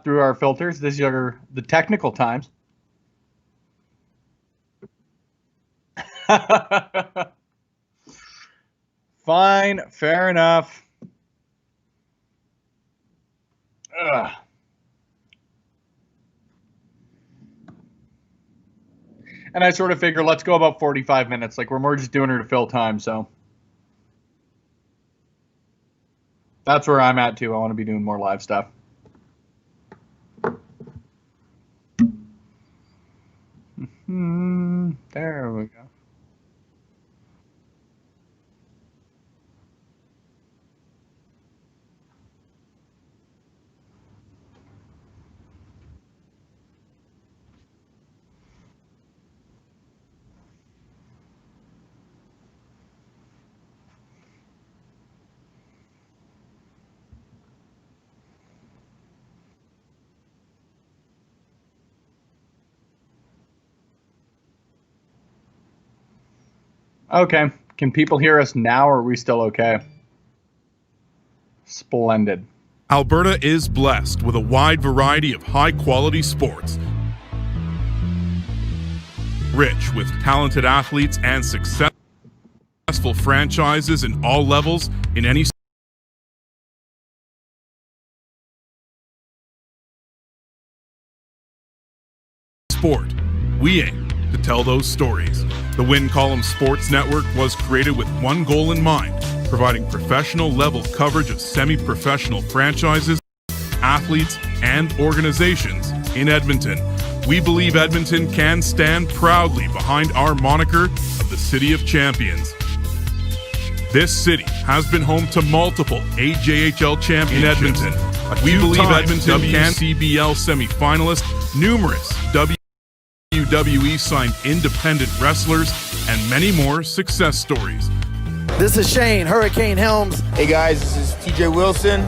through our filters. These are the technical times. Fine, fair enough. Ugh. And I sort of figure, let's go about 45 minutes. Like, we're more just doing her to fill time, so. That's where I'm at, too. I want to be doing more live stuff. There we go. Okay. Can people hear us now, or are we still okay? Splendid. Alberta is blessed with a wide variety of high-quality sports, rich with talented athletes and successful franchises in all levels in any sport. We aim to tell those stories. The Win Column Sports Network was created with one goal in mind: providing professional level coverage of semi-professional franchises, athletes, and organizations in Edmonton. We believe Edmonton can stand proudly behind our moniker of the City of Champions. This city has been home to multiple AJHL championships. In Edmonton, we believe Edmonton can CBL semi-finalist, numerous WWE signed independent wrestlers, and many more success stories. This is Shane, Hurricane Helms. Hey guys, this is TJ Wilson,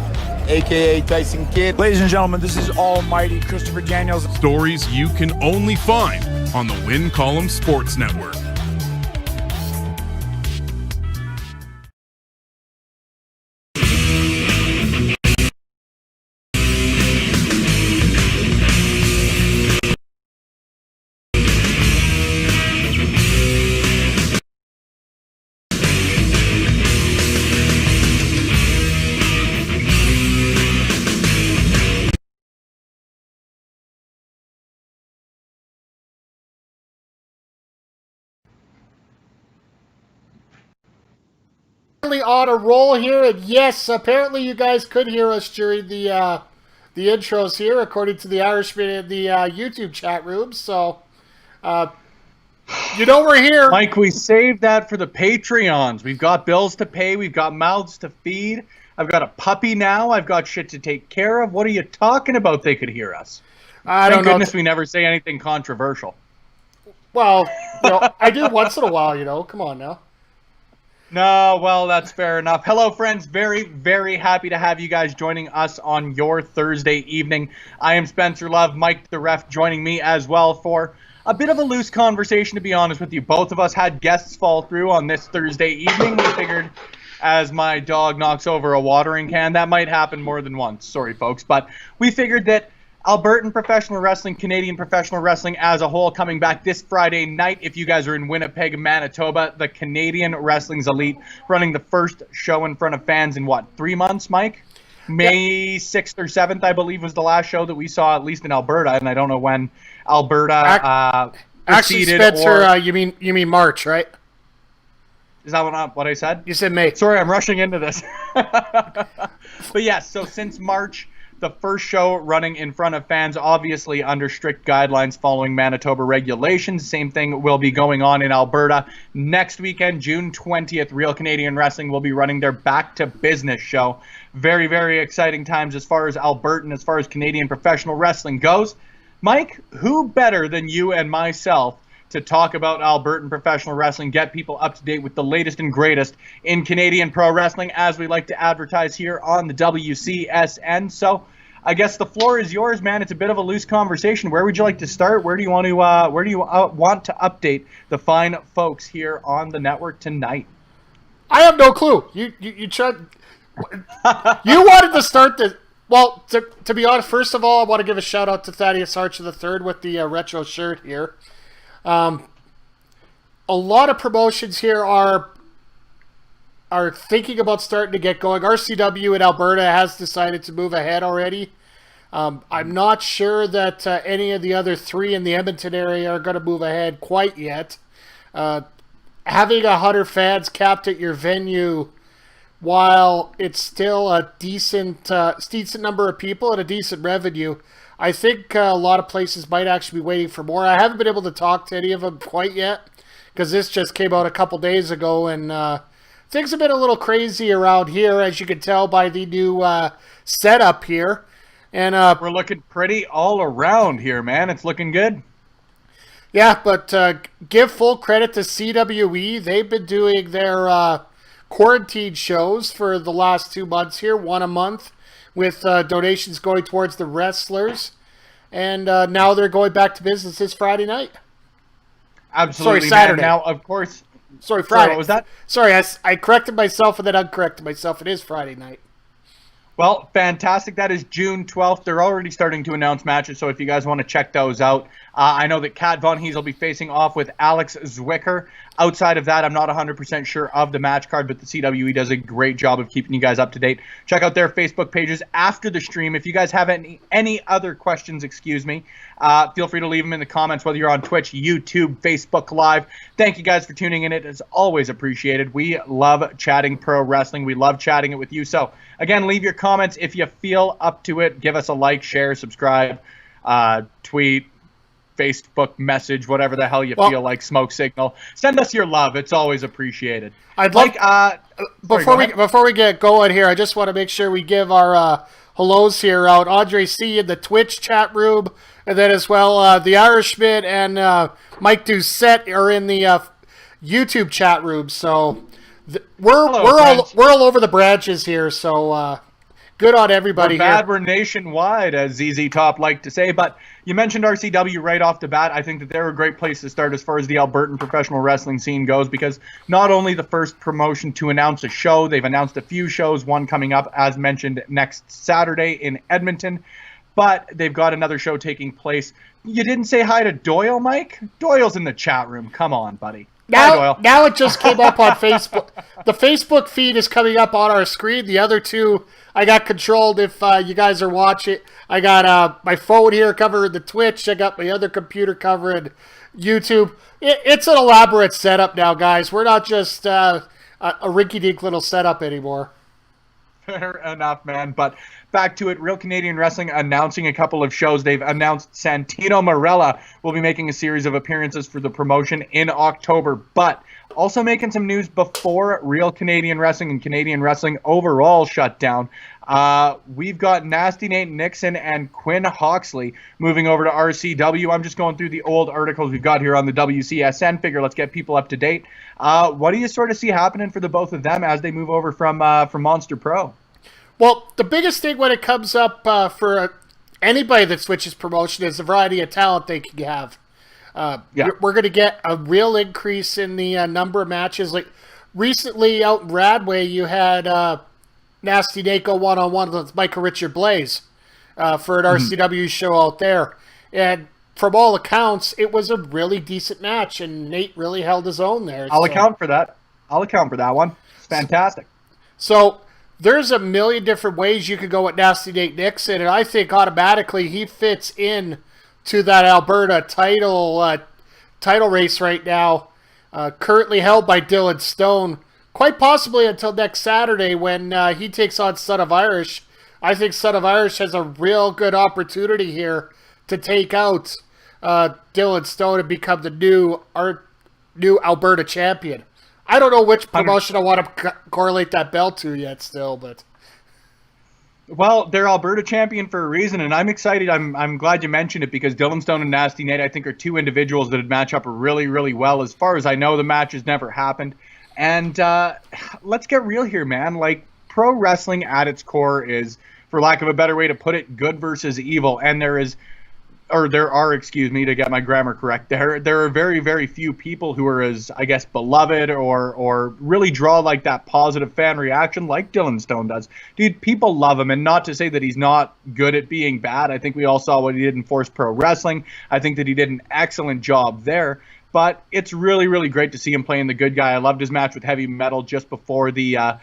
aka Tyson Kidd. Ladies and gentlemen, this is almighty Christopher Daniels. Stories you can only find on the Win Column Sports Network. On a roll here, and yes, apparently you guys could hear us during the intros here, according to the Irishman in the YouTube chat room. So, we're here. Mike, we saved that for the Patreons. We've got bills to pay. We've got mouths to feed. I've got a puppy now. I've got shit to take care of. What are you talking about? They could hear us. Thank goodness we never say anything controversial. Well, I do once in a while. Come on now. No, well, that's fair enough. Hello, friends. Very, very happy to have you guys joining us on your Thursday evening. I am Spencer Love, Mike the Ref, joining me as well for a bit of a loose conversation, to be honest with you. Both of us had guests fall through on this Thursday evening. We figured, as my dog knocks over a watering can, that might happen more than once. Sorry, folks. But we figured that Albertan professional wrestling, Canadian professional wrestling as a whole, coming back this Friday night. If you guys are in Winnipeg, Manitoba, the Canadian Wrestling's Elite running the first show in front of fans in 3 months, Mike? May 6th or 7th, I believe, was the last show that we saw, at least in Alberta, and I don't know when Alberta actually, Spencer, you mean March, right? Is that what I said? You said May. Sorry, I'm rushing into this. But yes, so since March, the first show running in front of fans, obviously under strict guidelines following Manitoba regulations. Same thing will be going on in Alberta. Next weekend, June 20th, Real Canadian Wrestling will be running their Back to Business show. Very, very exciting times as far as Albertan, as far as Canadian professional wrestling goes. Mike, who better than you and myself to talk about Albertan professional wrestling, get people up to date with the latest and greatest in Canadian pro wrestling, as we like to advertise here on the WCSN. So I guess the floor is yours, man. It's a bit of a loose conversation. Where would you like to start? Where do you want to want to update the fine folks here on the network tonight? I have no clue. You tried. You wanted to start this. Well, to be honest, first of all, I want to give a shout out to Thaddeus Archer III with the retro shirt here. A lot of promotions here are thinking about starting to get going. RCW in Alberta has decided to move ahead already. I'm not sure that any of the other three in the Edmonton area are going to move ahead quite yet. Having 100 fans capped at your venue, while it's still a decent number of people and a decent revenue, I think a lot of places might actually be waiting for more. I haven't been able to talk to any of them quite yet because this just came out a couple days ago, and things have been a little crazy around here, as you can tell by the new setup here. And we're looking pretty all around here, man. It's looking good. Yeah, but give full credit to CWE. They've been doing their quarantine shows for the last 2 months here, one a month, with donations going towards the wrestlers. And now they're going back to business this Friday night. Absolutely. Sorry, Saturday. Man. Now, of course. Sorry, Friday. What was that? Sorry, I corrected myself and then uncorrected myself. It is Friday night. Well, fantastic. That is June 12th. They're already starting to announce matches, so if you guys want to check those out. I know that Kat Von Hees will be facing off with Alex Zwicker. Outside of that, I'm not 100% sure of the match card, but the CWE does a great job of keeping you guys up to date. Check out their Facebook pages after the stream. If you guys have any other questions, feel free to leave them in the comments, whether you're on Twitch, YouTube, Facebook Live. Thank you guys for tuning in. It is always appreciated. We love chatting pro wrestling. We love chatting it with you. So, again, leave your comments if you feel up to it. Give us a like, share, subscribe, tweet, Facebook message, whatever the hell you feel like, smoke signal. Send us your love. It's always appreciated. I'd like before we get going here, I just want to make sure we give our hellos here out. Andre C in the Twitch chat room, and then as well the Irishman and Mike Doucette are in the YouTube chat room. So we're all over the branches here. So good on everybody here. We're nationwide, as ZZ Top liked to say. But you mentioned RCW right off the bat. I think that they're a great place to start as far as the Albertan professional wrestling scene goes, because not only the first promotion to announce a show, they've announced a few shows, one coming up, as mentioned, next Saturday in Edmonton, but they've got another show taking place. You didn't say hi to Doyle, Mike? Doyle's in the chat room. Come on, buddy. Now it just came up on Facebook. The Facebook feed is coming up on our screen. The other two, I got controlled if you guys are watching. I got my phone here covering the Twitch. I got my other computer covering YouTube. It's an elaborate setup now, guys. We're not just a rinky-dink little setup anymore. Fair enough, man. But back to it. Real Canadian Wrestling announcing a couple of shows. They've announced Santino Marella will be making a series of appearances for the promotion in October, but also making some news before Real Canadian Wrestling and Canadian Wrestling overall shut down. We've got Nasty Nate Nixon and Quinn Hawksley moving over to RCW. I'm just going through the old articles we've got here on the WCSN. Figure let's get people up to date. What do you sort of see happening for the both of them as they move over from Monster Pro? Well, the biggest thing when it comes up for anybody that switches promotion is the variety of talent they can have. We're going to get a real increase in the number of matches. Like recently out in Radway, you had Nasty Nate go one-on-one with Michael Richard Blaze for an RCW show out there. And from all accounts, it was a really decent match, and Nate really held his own there. I'll account for that. I'll account for that one. It's fantastic. So there's a million different ways you could go with Nasty Nate Nixon, and I think automatically he fits in to that Alberta title race right now, currently held by Dylan Stone, quite possibly until next Saturday when he takes on Son of Irish. I think Son of Irish has a real good opportunity here to take out Dylan Stone and become the new Alberta champion. I don't know which promotion I want to correlate that belt to yet still, but... Well, they're Alberta champion for a reason, and I'm excited. I'm glad you mentioned it, because Dylan Stone and Nasty Nate, I think, are two individuals that would match up really, really well. As far as I know, the match has never happened. And let's get real here, man. Like, pro wrestling at its core is, for lack of a better way to put it, good versus evil. And there is excuse me, to get my grammar correct, there are very, very few people who are as, I guess, beloved or really draw like that positive fan reaction like Dylan Stone does. Dude, people love him, and not to say that he's not good at being bad. I think we all saw what he did in Force Pro Wrestling. I think that he did an excellent job there. But it's really, really great to see him playing the good guy. I loved his match with Heavy Metal just before the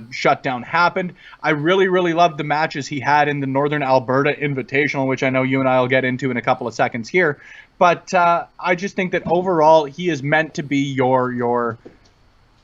shutdown happened. I really, really loved the matches he had in the Northern Alberta Invitational, which I know you and I will get into in a couple of seconds here. But I just think that overall he is meant to be your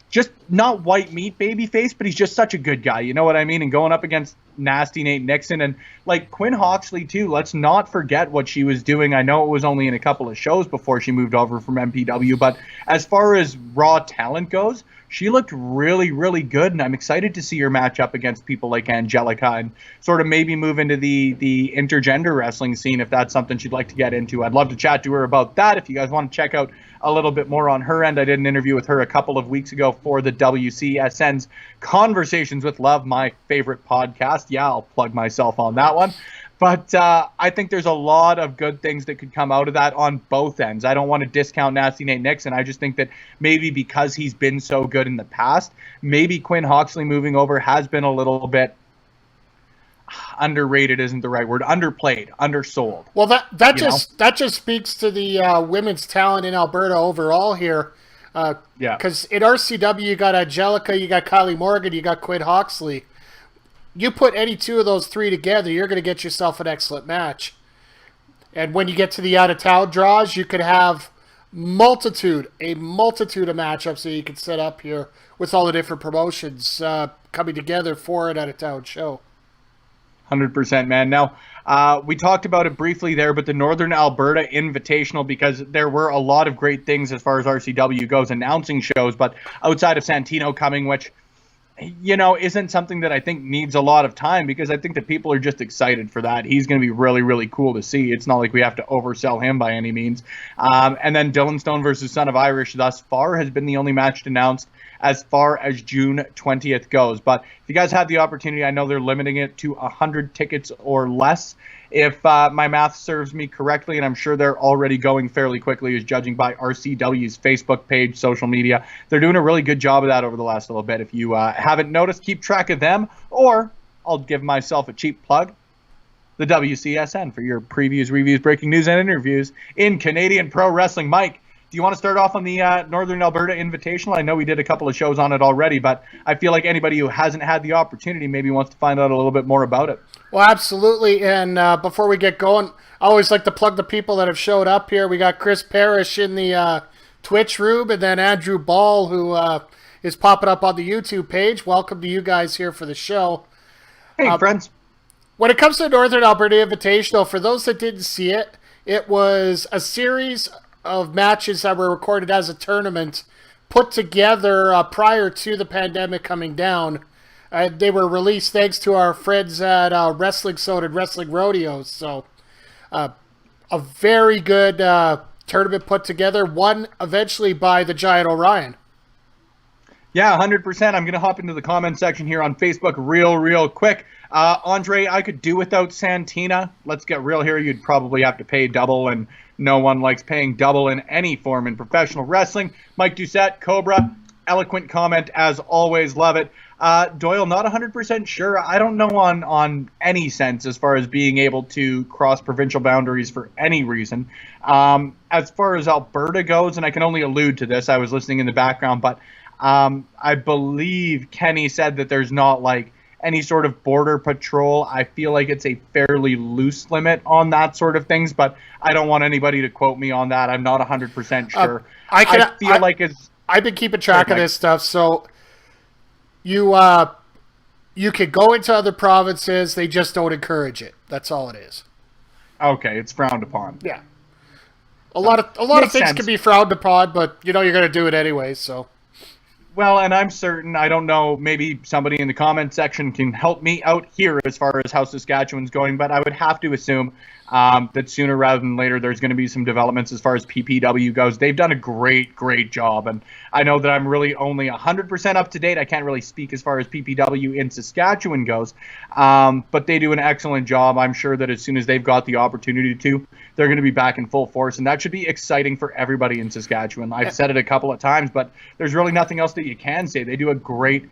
just not white meat babyface, but he's just such a good guy. You know what I mean? And going up against nasty Nate Nixon and like Quinn Hawksley too. Let's not forget what she was doing. I know it was only in a couple of shows before she moved over from MPW, but as far as raw talent goes, she looked really, really good, and I'm excited to see her match up against people like Angelica and sort of maybe move into the intergender wrestling scene if that's something she'd like to get into. I'd love to chat to her about that. If you guys want to check out a little bit more on her end, I did an interview with her a couple of weeks ago for the WCSN's Conversations with Love, my favorite podcast. Yeah, I'll plug myself on that one. But I think there's a lot of good things that could come out of that on both ends. I don't want to discount Nasty Nate Nixon. I just think that maybe because he's been so good in the past, maybe Quinn Hawksley moving over has been a little bit underrated isn't the right word. Underplayed, undersold. Well, that just speaks to the women's talent in Alberta overall here. Yeah. Because in RCW, you got Angelica, you got Kylie Morgan, you got Quinn Hawksley. You put any two of those three together, you're going to get yourself an excellent match. And when you get to the out-of-town draws, you could have a multitude of matchups that you could set up here with all the different promotions coming together for an out-of-town show. 100%, man. Now, we talked about it briefly there, but the Northern Alberta Invitational, because there were a lot of great things as far as RCW goes, announcing shows, but outside of Santino coming, which, you know, isn't something that I think needs a lot of time, because I think that people are just excited for that. He's going to be really, really cool to see. It's not like we have to oversell him by any means. And then Dylan Stone versus Son of Irish thus far has been the only match announced as far as June 20th goes. But if you guys have the opportunity, I know they're limiting it to 100 tickets or less, if my math serves me correctly, and I'm sure they're already going fairly quickly as judging by RCW's Facebook page, social media. They're doing a really good job of that over the last little bit. If you haven't noticed, keep track of them, or I'll give myself a cheap plug, the WCSN, for your previews, reviews, breaking news, and interviews in Canadian Pro Wrestling. Mike, do you want to start off on the Northern Alberta Invitational? I know we did a couple of shows on it already, but I feel like anybody who hasn't had the opportunity maybe wants to find out a little bit more about it. Well, absolutely. And before we get going, I always like to plug the people that have showed up here. We got Chris Parrish in the Twitch room, and then Andrew Ball, who is popping up on the YouTube page. Welcome to you guys here for the show. Hey, friends. When it comes to Northern Alberta Invitational, for those that didn't see it, it was a series of matches that were recorded as a tournament put together prior to the pandemic coming down. They were released thanks to our friends at Wrestling Soda and Wrestling Rodeos. So a very good tournament put together, won eventually by the Giant Orion. Yeah, 100%. I'm going to hop into the comment section here on Facebook real quick. Andre, I could do without Santina. Let's get real here. You'd probably have to pay double, and no one likes paying double in any form in professional wrestling. Mike Doucette, Cobra, eloquent comment as always. Love it. Doyle, not 100% sure. I don't know on any sense as far as being able to cross provincial boundaries for any reason. As far as Alberta goes, and I can only allude to this, I was listening in the background, but I believe Kenny said that there's not like any sort of border patrol. I feel like it's a fairly loose limit on that sort of things, but I don't want anybody to quote me on that. I'm not 100% sure. I've been keeping track of this stuff, so you could go into other provinces, they just don't encourage it. That's all it is. Okay, it's frowned upon. Yeah. A lot of things can be frowned upon, but you know you're going to do it anyway, so. Well, and I'm certain, I don't know, maybe somebody in the comment section can help me out here as far as how Saskatchewan's going, but I would have to assume that sooner rather than later there's going to be some developments as far as PPW goes. They've done a great job, and I know that I'm really only 100% up to date. I can't really speak as far as PPW in Saskatchewan goes, but they do an excellent job. I'm sure that as soon as they've got the opportunity to, they're going to be back in full force, and that should be exciting for everybody in Saskatchewan. I've said it a couple of times, but there's really nothing else that you can say. They do a great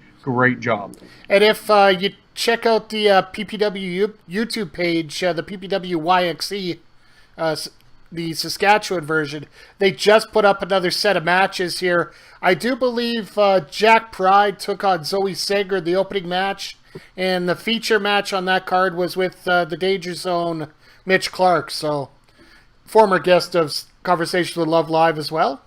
job. And if you check out the PPW YouTube page, the PPW YXE, the Saskatchewan version, they just put up another set of matches here. I do believe Jack Pride took on Zoe Sager in the opening match, and the feature match on that card was with the Danger Zone Mitch Clark, so former guest of Conversation with Love Live as well.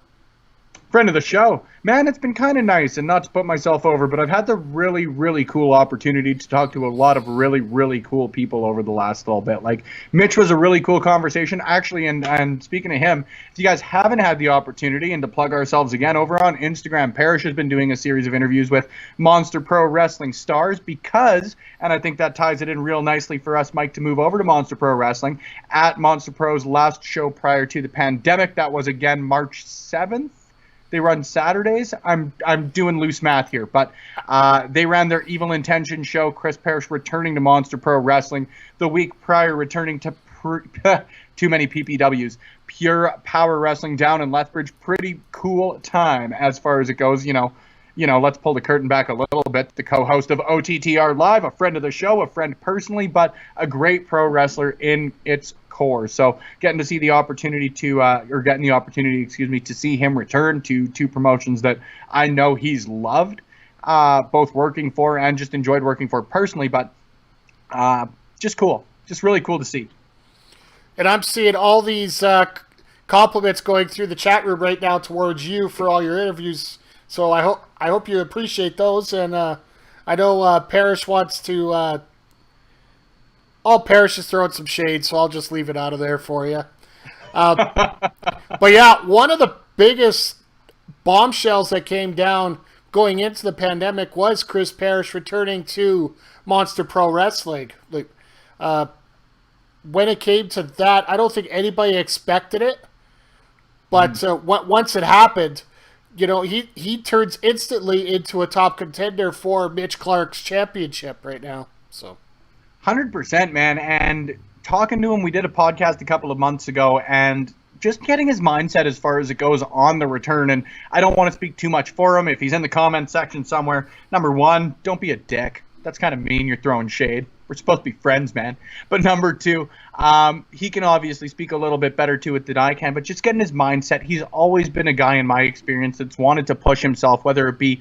Friend of the show. Man, it's been kind of nice, and not to put myself over, but I've had the really cool opportunity to talk to a lot of really cool people over the last little bit. Like, Mitch was a really cool conversation, actually, and speaking of him, if you guys haven't had the opportunity, and to plug ourselves again, over on Instagram, Parrish has been doing a series of interviews with Monster Pro Wrestling stars because, and I think that ties it in real nicely for us, Mike, to move over to Monster Pro Wrestling, at Monster Pro's last show prior to the pandemic, that was again March 7th. They run Saturdays. I'm doing loose math here, but they ran their Evil Intention show. Chris Parrish returning to Monster Pro Wrestling the week prior, returning to too many PPWs. Pure Power Wrestling down in Lethbridge. Pretty cool time as far as it goes. You know, let's pull the curtain back a little bit. The co-host of OTTR Live, a friend of the show, a friend personally, but a great pro wrestler in its core. So getting the opportunity to see him return to two promotions that I know he's loved, both working for and just enjoyed working for personally, but just cool. Just really cool to see. And I'm seeing all these compliments going through the chat room right now towards you for all your interviews. So I hope you appreciate those. And I know Parrish wants to... all Parrish is throwing some shade, so I'll just leave it out of there for you. But yeah, one of the biggest bombshells that came down going into the pandemic was Chris Parrish returning to Monster Pro Wrestling. Like, when it came to that, I don't think anybody expected it. But once it happened, you know, he turns instantly into a top contender for Mitch Clark's championship right now. So. 100%, man. And talking to him, we did a podcast a couple of months ago, and just getting his mindset as far as it goes on the return. And I don't want to speak too much for him. If he's in the comment section somewhere, number one, don't be a dick. That's kind of mean. You're throwing shade. We're supposed to be friends, man. But number two, he can obviously speak a little bit better to it than I can, but just getting his mindset. He's always been a guy in my experience that's wanted to push himself, whether it be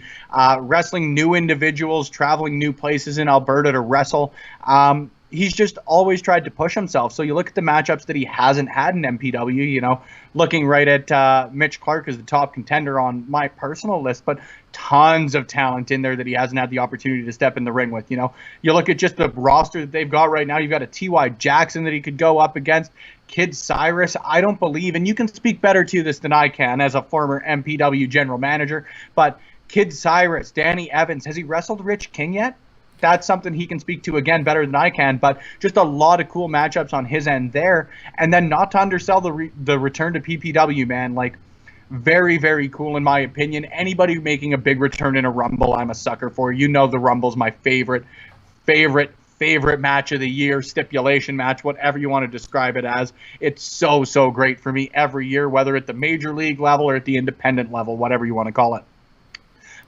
wrestling new individuals, traveling new places in Alberta to wrestle. He's just always tried to push himself. So you look at the matchups that he hasn't had in MPW, you know, looking right at Mitch Clark as the top contender on my personal list, but tons of talent in there that he hasn't had the opportunity to step in the ring with. You know, you look at just the roster that they've got right now. You've got a T.Y. Jackson that he could go up against. Kid Cyrus, I don't believe, and you can speak better to this than I can as a former MPW general manager, but Kid Cyrus, Danny Evans, has he wrestled Rich King yet? That's something he can speak to, again, better than I can, but just a lot of cool matchups on his end there. And then not to undersell the return to PPW, man, like very cool in my opinion. Anybody making a big return in a Rumble, I'm a sucker for. You know the Rumble's my favorite match of the year, stipulation match, whatever you want to describe it as. It's so great for me every year, whether at the major league level or at the independent level, whatever you want to call it.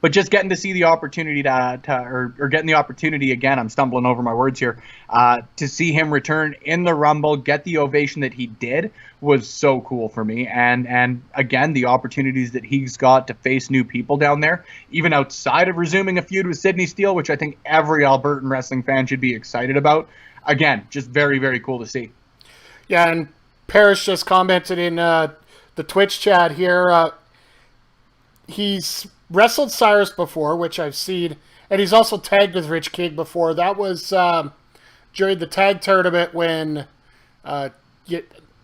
But just getting to see the opportunity or getting the opportunity again, I'm stumbling over my words here, to see him return in the Rumble, get the ovation that he did was so cool for me. And again, the opportunities that he's got to face new people down there, even outside of resuming a feud with Sydney Steele, which I think every Albertan wrestling fan should be excited about. Again, just very cool to see. Yeah, and Parrish just commented in the Twitch chat here. He's wrestled Cyrus before, which I've seen, and he's also tagged with Rich King before. That was during the tag tournament when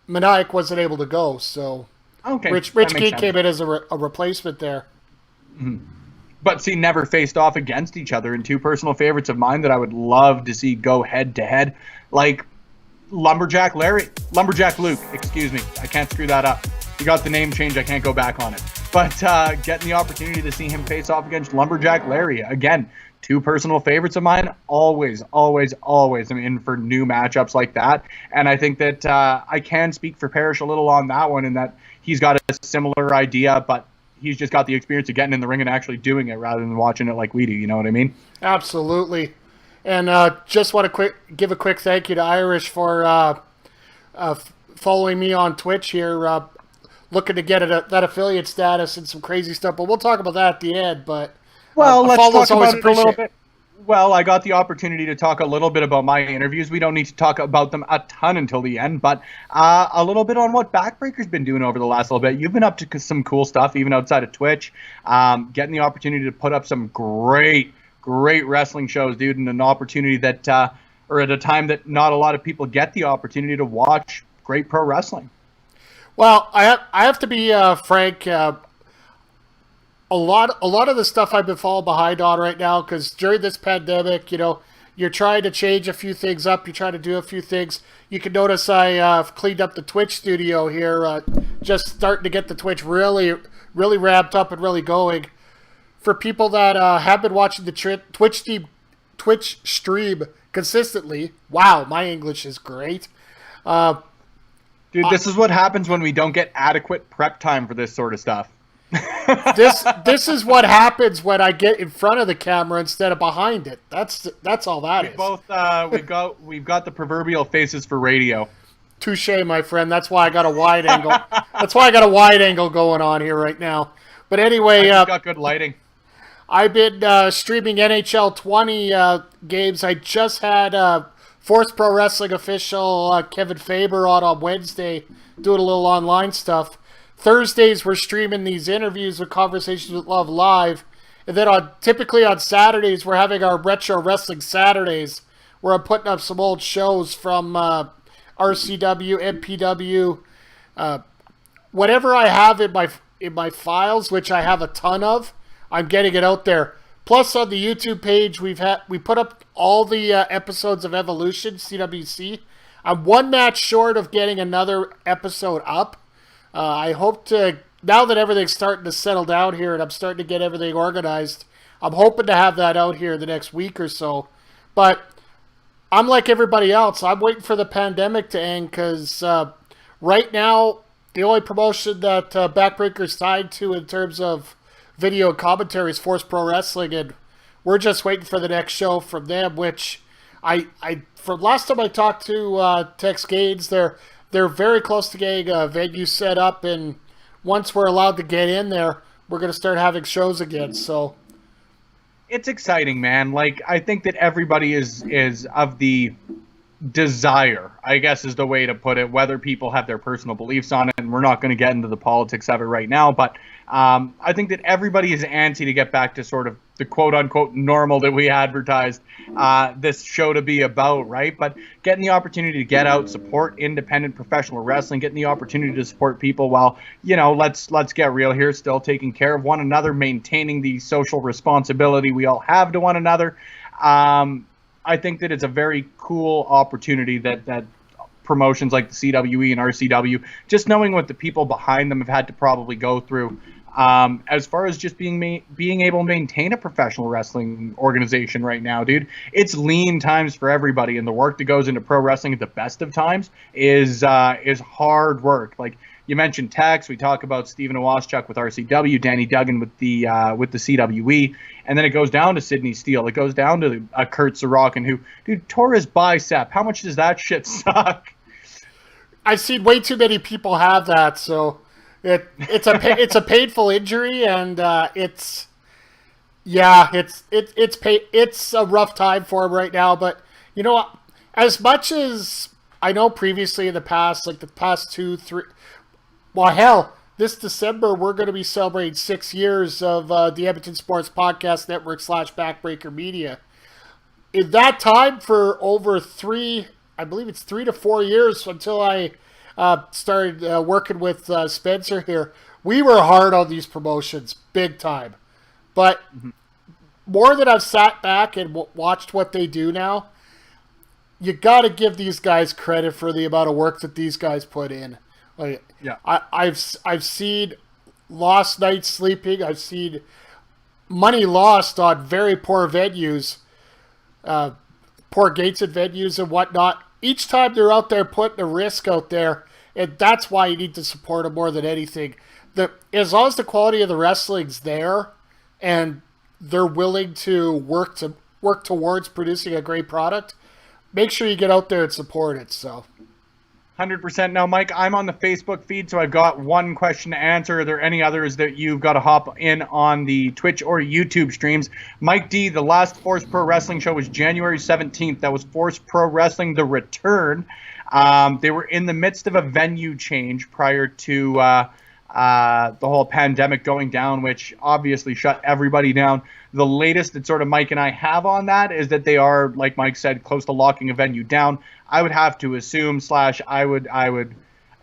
Maniac wasn't able to go. So okay, Rich King came in as a replacement there. Mm-hmm. but see, never faced off against each other. And two personal favorites of mine that I would love to see go head to head, like Lumberjack Luke, excuse me. I can't screw that up. You got the name change, I can't go back on it. But getting the opportunity to see him face off against Lumberjack Larry, again, two personal favorites of mine, always I'm in for new matchups like that. And I think that I can speak for Parrish a little on that one, in that he's got a similar idea, but he's just got the experience of getting in the ring and actually doing it rather than watching it like we do. You know what I mean? Absolutely. And just want to give a quick thank you to Irish for following me on Twitch here, looking to get that affiliate status and some crazy stuff. But we'll talk about that at the end. But well, let's talk about it a little bit. Well, I got the opportunity to talk a little bit about my interviews. We don't need to talk about them a ton until the end, but a little bit on what Backbreaker's been doing over the last little bit. You've been up to some cool stuff, even outside of Twitch, getting the opportunity to put up some great wrestling shows, dude, and an opportunity that, or at a time that not a lot of people get the opportunity to watch great pro wrestling. Well, I have to be frank. A lot of the stuff I've been falling behind on right now, because during this pandemic, you're trying to change a few things up. You're trying to do a few things. You can notice I've cleaned up the Twitch studio here, just starting to get the Twitch really ramped up and really going. For people that have been watching the Twitch stream consistently, wow, my English is great. Dude, this is what happens when we don't get adequate prep time for this sort of stuff. This is what happens when I get in front of the camera instead of behind it. That's all that is. We've got the proverbial faces for radio. Touche, my friend. That's why I got a wide angle. That's why I got a wide angle going on here right now. But anyway, I got good lighting. I've been streaming NHL 20 games. I just had Force Pro Wrestling official Kevin Faber on Wednesday doing a little online stuff. Thursdays we're streaming these interviews with Conversations with Love live. And then typically on Saturdays we're having our Retro Wrestling Saturdays, where I'm putting up some old shows from RCW, MPW, whatever I have in my files, which I have a ton of. I'm getting it out there. Plus, on the YouTube page, we put up all the episodes of Evolution CWC. I'm one match short of getting another episode up. I hope to, now that everything's starting to settle down here and I'm starting to get everything organized, I'm hoping to have that out here the next week or so. But I'm like everybody else. I'm waiting for the pandemic to end, because right now, the only promotion that Backbreaker's tied to in terms of video commentary is Force Pro Wrestling, and we're just waiting for the next show from them, which I from last time I talked to Tex Gaines, they're very close to getting a venue set up, and once we're allowed to get in there, we're going to start having shows again. So it's exciting, man. Like, I think that everybody is of the desire, I guess is the way to put it, whether people have their personal beliefs on it, and we're not going to get into the politics of it right now, but I think that everybody is antsy to get back to sort of the quote-unquote normal that we advertised this show to be about, right? But getting the opportunity to get out, support independent professional wrestling, getting the opportunity to support people while, let's get real here, still taking care of one another, maintaining the social responsibility we all have to one another. I think that it's a very cool opportunity that promotions like the CWE and RCW, just knowing what the people behind them have had to probably go through, as far as just being able to maintain a professional wrestling organization right now, dude. It's lean times for everybody, and the work that goes into pro wrestling at the best of times is hard work. Like you mentioned Tex, we talk about Stephen Owaschuk with RCW, Danny Duggan with the CWE, and then it goes down to Sidney Steele. It goes down to Kurt Sorokin, who, dude, tore his bicep. How much does that shit suck? I've seen way too many people have that, so it's a painful injury, and it's a rough time for him right now. But you know what? As much as I know previously in the past, like the past 2-3, well, hell, this December we're going to be celebrating 6 years of the Edmonton Sports Podcast Network / Backbreaker Media. In that time, for over 3 to 4 years until I started working with Spencer here, we were hard on these promotions, big time. But more that I've sat back and watched what they do now, you got to give these guys credit for the amount of work that these guys put in. Like, Yeah. I've seen lost nights sleeping. I've seen money lost on very poor venues, poor gated venues and whatnot. Each time they're out there putting a risk out there, and that's why you need to support them more than anything. As long as the quality of the wrestling's there, and they're willing to work towards producing a great product, make sure you get out there and support it. So. 100%. Now, Mike, I'm on the Facebook feed, so I've got one question to answer. Are there any others that you've got to hop in on the Twitch or YouTube streams? Mike D, the last Force Pro Wrestling show was January 17th. That was Force Pro Wrestling The Return. They were in the midst of a venue change prior to the whole pandemic going down, which obviously shut everybody down. The latest that sort of Mike and I have on that is that they are, like Mike said, close to locking a venue down. I would have to assume / I would,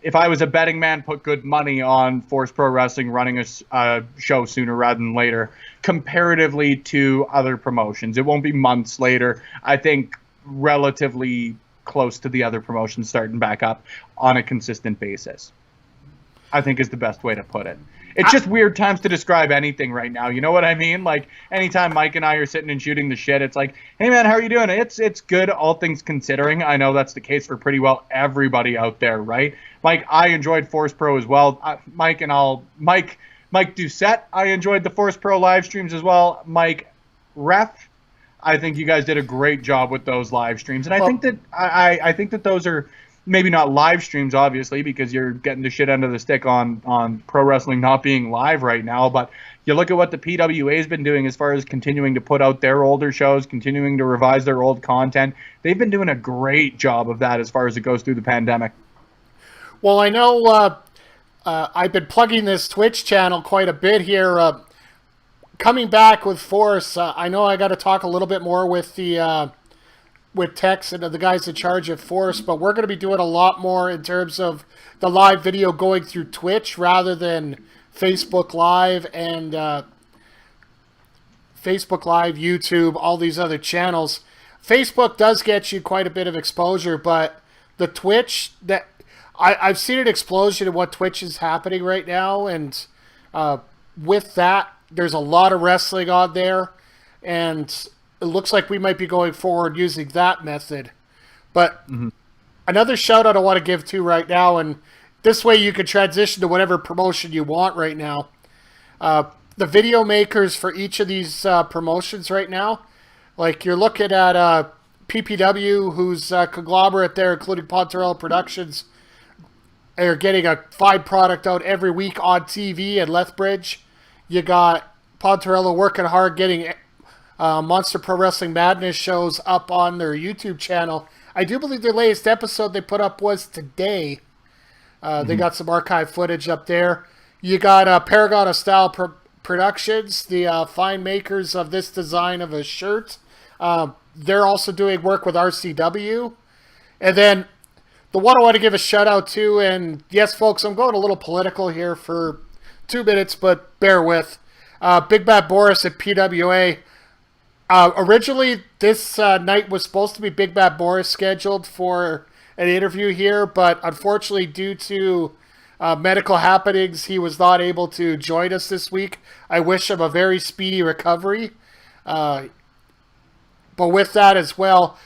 if I was a betting man, put good money on Force Pro Wrestling running a show sooner rather than later, comparatively to other promotions. It won't be months later. I think relatively close to the other promotions starting back up on a consistent basis, I think is the best way to put it. It's just weird times to describe anything right now. You know what I mean? Like, anytime Mike and I are sitting and shooting the shit, it's like, hey, man, how are you doing? It's good, all things considering. I know that's the case for pretty well everybody out there, right? Mike, I enjoyed Force Pro as well. Mike Doucette, I enjoyed the Force Pro live streams as well. Mike Ref, I think you guys did a great job with those live streams. And I think that those are maybe not live streams, obviously, because you're getting the shit under the stick on pro wrestling not being live right now. But you look at what the PWA has been doing as far as continuing to put out their older shows, continuing to revise their old content. They've been doing a great job of that as far as it goes through the pandemic. Well, I know I've been plugging this Twitch channel quite a bit here. Coming back with Force, I know I got to talk a little bit more with with Tex and the guys in charge of Force, but we're going to be doing a lot more in terms of the live video going through Twitch rather than Facebook Live and YouTube, all these other channels. Facebook does get you quite a bit of exposure, but the Twitch, that I've seen an explosion in what Twitch is happening right now, and with that, there's a lot of wrestling on there, and it looks like we might be going forward using that method. But another shout out I want to give to right now, and this way you can transition to whatever promotion you want right now. The video makers for each of these promotions right now, like you're looking at PPW, who's a conglomerate there, including Pontarella Productions. They're getting a fine product out every week on TV at Lethbridge. You got Pontarella working hard getting Monster Pro Wrestling Madness shows up on their YouTube channel. I do believe their latest episode they put up was today. They got some archive footage up there. You got Paragon of Style Productions, the fine makers of this design of a shirt. They're also doing work with RCW. And then the one I want to give a shout out to, and yes, folks, I'm going a little political here for 2 minutes, but bear with. Big Bad Boris at PWA. Originally, this night was supposed to be Big Bad Boris scheduled for an interview here, but unfortunately, due to medical happenings, he was not able to join us this week. I wish him a very speedy recovery. But with that as well,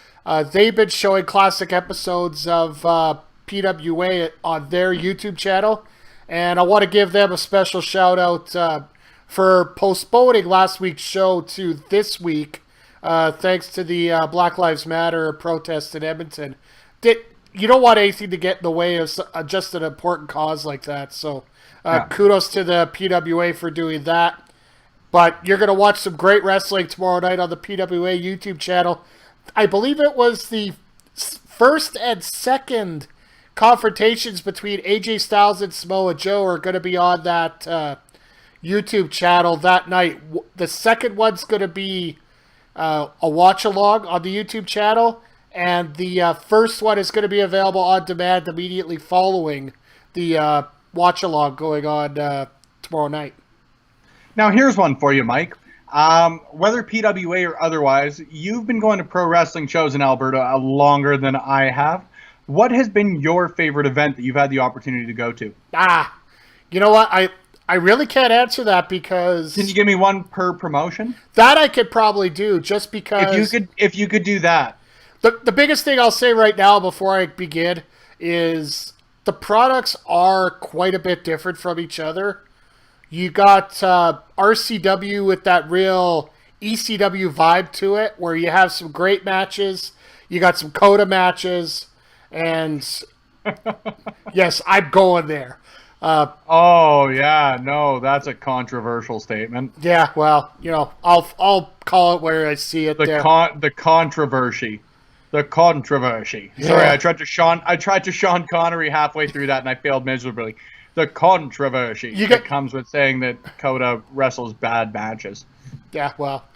they've been showing classic episodes of PWA on their YouTube channel, and I want to give them a special shout out for postponing last week's show to this week, thanks to the Black Lives Matter protest in Edmonton. You don't want anything to get in the way of just an important cause like that. So kudos to the PWA for doing that. But you're going to watch some great wrestling tomorrow night on the PWA YouTube channel. I believe it was the first and second confrontations between AJ Styles and Samoa Joe are going to be on that YouTube channel that night. The second one's going to be a watch-along on the YouTube channel, and the first one is going to be available on demand immediately following the watch-along going on tomorrow night. Now, here's one for you, Mike. Whether PWA or otherwise, you've been going to pro wrestling shows in Alberta longer than I have. What has been your favorite event that you've had the opportunity to go to? You know what? I really can't answer that because Can you give me one per promotion? that I could probably do just because If you could do that. the biggest thing I'll say right now before I begin is the products are quite a bit different from each other. You got RCW with that real ECW vibe to it, where you have some great matches. You got some Coda matches, and yes, I'm going there. Oh yeah, no, that's a controversial statement. Yeah, well, I'll call it where I see it. The controversy. The controversy. Yeah. Sorry, I tried to Sean Connery halfway through that and I failed miserably. The controversy that comes with saying that Coda wrestles bad matches. Yeah, well,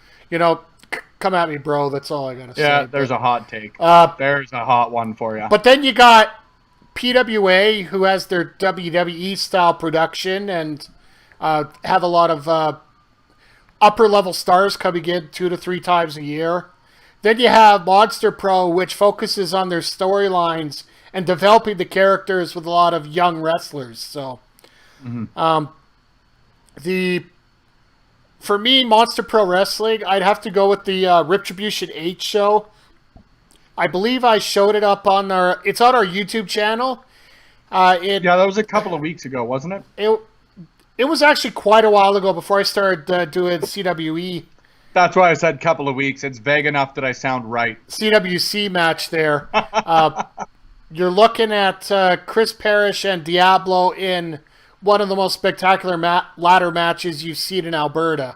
come at me, bro. That's all I gotta say. Yeah, there's a hot take. There's a hot one for you. But then you got PWA, who has their WWE style production and have a lot of upper level stars coming in 2 to 3 times a year. Then you have Monster Pro, which focuses on their storylines and developing the characters with a lot of young wrestlers. So, for me, Monster Pro Wrestling, I'd have to go with the Retribution 8 show. I believe I showed it up on it's on our YouTube channel. Yeah, that was a couple of weeks ago, wasn't it? It was actually quite a while ago before I started doing CWE. That's why I said couple of weeks. It's vague enough that I sound right. CWC match there. You're looking at Chris Parrish and Diablo in one of the most spectacular ladder matches you've seen in Alberta.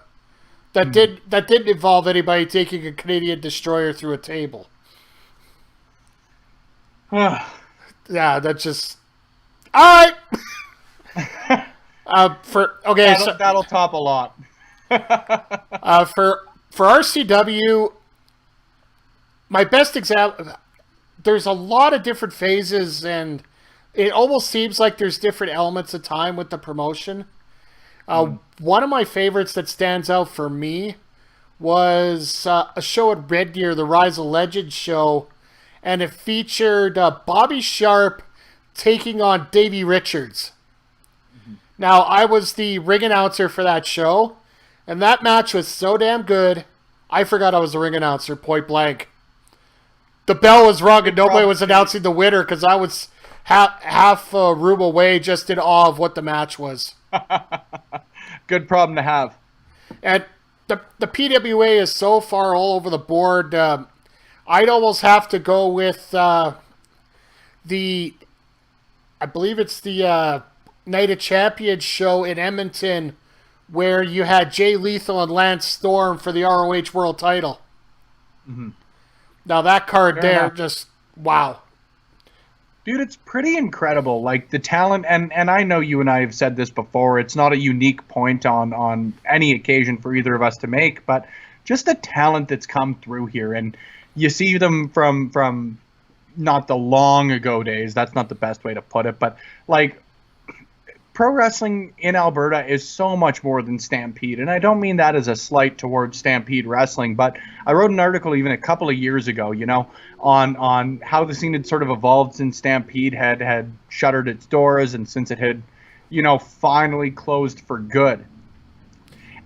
That didn't involve anybody taking a Canadian destroyer through a table. Yeah, that's just all right. That'll top a lot. For RCW, my best example. There's a lot of different phases, and it almost seems like there's different elements of time with the promotion. One of my favorites that stands out for me was a show at Red Deer, the Rise of Legends show, and it featured Bobby Sharp taking on Davey Richards. Now, I was the ring announcer for that show, and that match was so damn good, I forgot I was the ring announcer, point blank. The bell was rung and nobody was announcing the winner because I was half a room away just in awe of what the match was. Good problem to have. And the PWA is so far all over the board. I'd almost have to go with I believe it's the Night of Champions show in Edmonton where you had Jay Lethal and Lance Storm for the ROH World title. Mm-hmm. Now that card just wow. Dude, it's pretty incredible. Like the talent, and I know you and I have said this before, it's not a unique point on any occasion for either of us to make, but just the talent that's come through here. And you see them from not the long ago days, that's not the best way to put it, but like pro wrestling in Alberta is so much more than Stampede. And I don't mean that as a slight towards Stampede Wrestling, but I wrote an article even a couple of years ago, on how the scene had sort of evolved since Stampede had shuttered its doors and since it had, finally closed for good.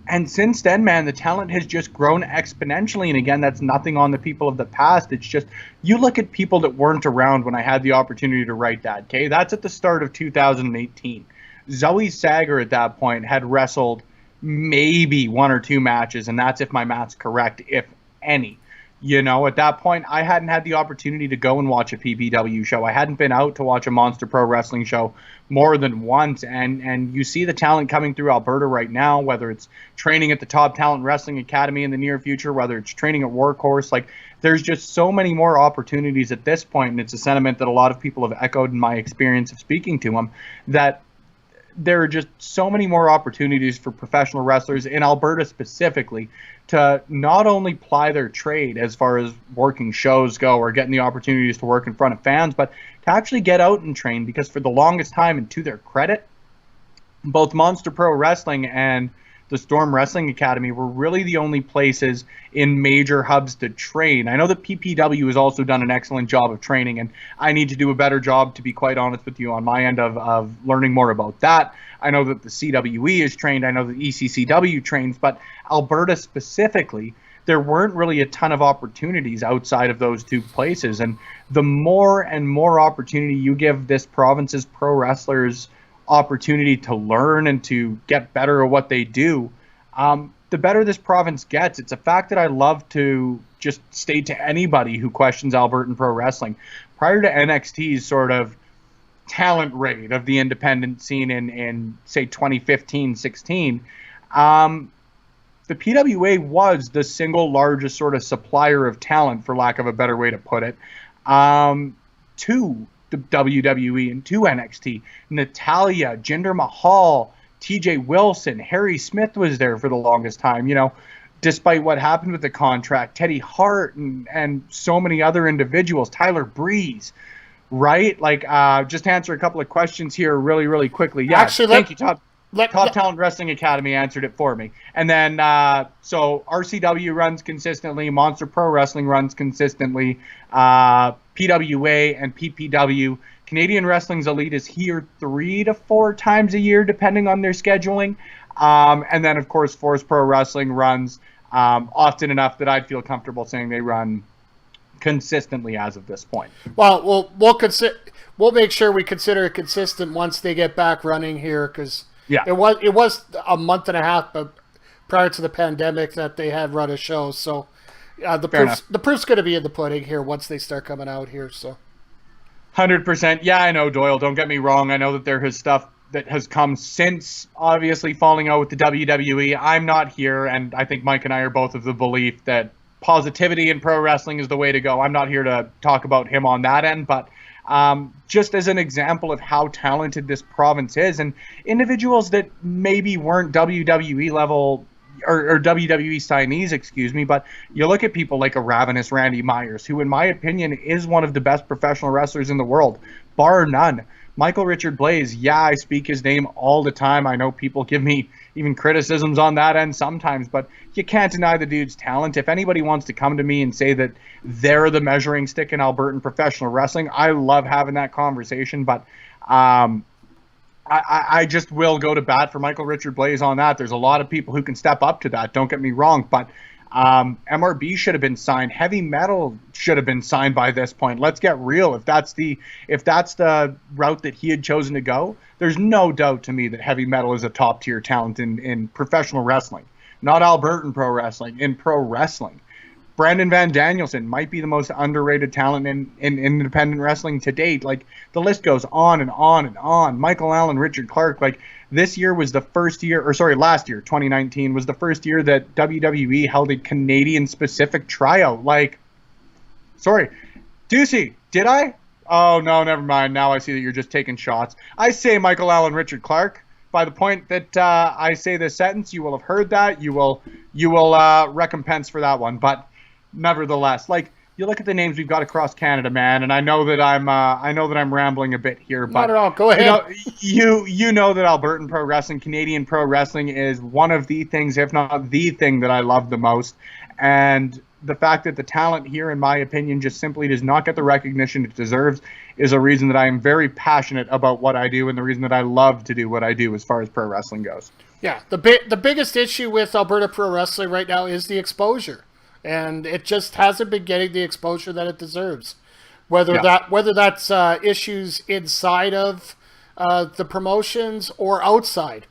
And since then, man, the talent has just grown exponentially. And again, that's nothing on the people of the past. It's just, you look at people that weren't around when I had the opportunity to write that, okay? That's at the start of 2018. Zoe Sager at that point had wrestled maybe 1 or 2 matches, and that's if my math's correct, if any. At that point, I hadn't had the opportunity to go and watch a PPW show. I hadn't been out to watch a Monster Pro Wrestling show more than once, and you see the talent coming through Alberta right now, whether it's training at the Top Talent Wrestling Academy in the near future, whether it's training at Workhorse, like there's just so many more opportunities at this point, and it's a sentiment that a lot of people have echoed in my experience of speaking to them, that there are just so many more opportunities for professional wrestlers in Alberta specifically to not only ply their trade as far as working shows go or getting the opportunities to work in front of fans, but to actually get out and train, because for the longest time, and to their credit, both Monster Pro Wrestling and the Storm Wrestling Academy were really the only places in major hubs to train. I know that PPW has also done an excellent job of training, and I need to do a better job, to be quite honest with you, on my end of learning more about that. I know that the CWE is trained. I know that ECCW trains, but Alberta specifically, there weren't really a ton of opportunities outside of those two places. And the more and more opportunity you give this province's pro wrestlers opportunity to learn and to get better at what they do, the better this province gets. It's a fact that I love to just state to anybody who questions Albertan pro wrestling. Prior to NXT's sort of talent raid of the independent scene in say 2015-16, the PWA was the single largest sort of supplier of talent, for lack of a better way to put it, to the WWE and to NXT. Natalia, Jinder Mahal, TJ Wilson, Harry Smith was there for the longest time, you know, despite what happened with the contract. Teddy Hart and so many other individuals, Tyler Breeze, right? Like, just to answer a couple of questions here really, really quickly. Yeah, actually, thank you, Top Talent Wrestling Academy answered it for me. And then, so RCW runs consistently, Monster Pro Wrestling runs consistently, PWA and PPW. Canadian Wrestling's Elite is here 3 to 4 times a year, depending on their scheduling. And then, of course, Force Pro Wrestling runs often enough that I'd feel comfortable saying they run consistently as of this point. Well, we'll make sure we consider it consistent once they get back running here, because it was a month and a half prior to the pandemic that they had run a show. So the proof's going to be in the pudding here once they start coming out here. So 100%. Yeah, I know, Doyle. Don't get me wrong. I know that there is stuff that has come since obviously falling out with the WWE. I'm not here, and I think Mike and I are both of the belief that positivity in pro wrestling is the way to go. I'm not here to talk about him on that end, but just as an example of how talented this province is, and individuals that maybe weren't WWE level or WWE signees, excuse me, but you look at people like a ravenous Randy Myers, who in my opinion is one of the best professional wrestlers in the world, bar none. Michael Richard Blaze, yeah, I speak his name all the time. I know people give me even criticisms on that end sometimes, but you can't deny the dude's talent. If anybody wants to come to me and say that they're the measuring stick in Albertan professional wrestling, I love having that conversation, but I just will go to bat for Michael Richard Blaze on that. There's a lot of people who can step up to that, don't get me wrong, but MRB should have been signed. Heavy Metal should have been signed by this point. Let's get real. If that's the route that he had chosen to go, there's no doubt to me that Heavy Metal is a top tier talent in professional wrestling, not Albertan pro wrestling, in pro wrestling. Brandon Van Danielson might be the most underrated talent in independent wrestling to date. Like, the list goes on and on and on. Michael Allen, Richard Clark, like, this year was the first year, or sorry, last year, 2019, was the first year that WWE held a Canadian-specific tryout. Like, sorry, Ducey, did I? Oh, no, never mind. Now I see that you're just taking shots. I say Michael Allen, Richard Clark. By the point that I say this sentence, you will have heard that. You will recompense for that one. But nevertheless, like, you look at the names we've got across Canada, man, and I know that I'm rambling a bit here, but not at all. Go ahead. You know that Albertan pro wrestling, Canadian pro wrestling is one of the things, if not the thing, that I love the most. And the fact that the talent here, in my opinion, just simply does not get the recognition it deserves is a reason that I am very passionate about what I do, and the reason that I love to do what I do as far as pro wrestling goes. Yeah, the biggest issue with Alberta pro wrestling right now is the exposure. And it just hasn't been getting the exposure that it deserves. Whether that's issues inside of the promotions or outside.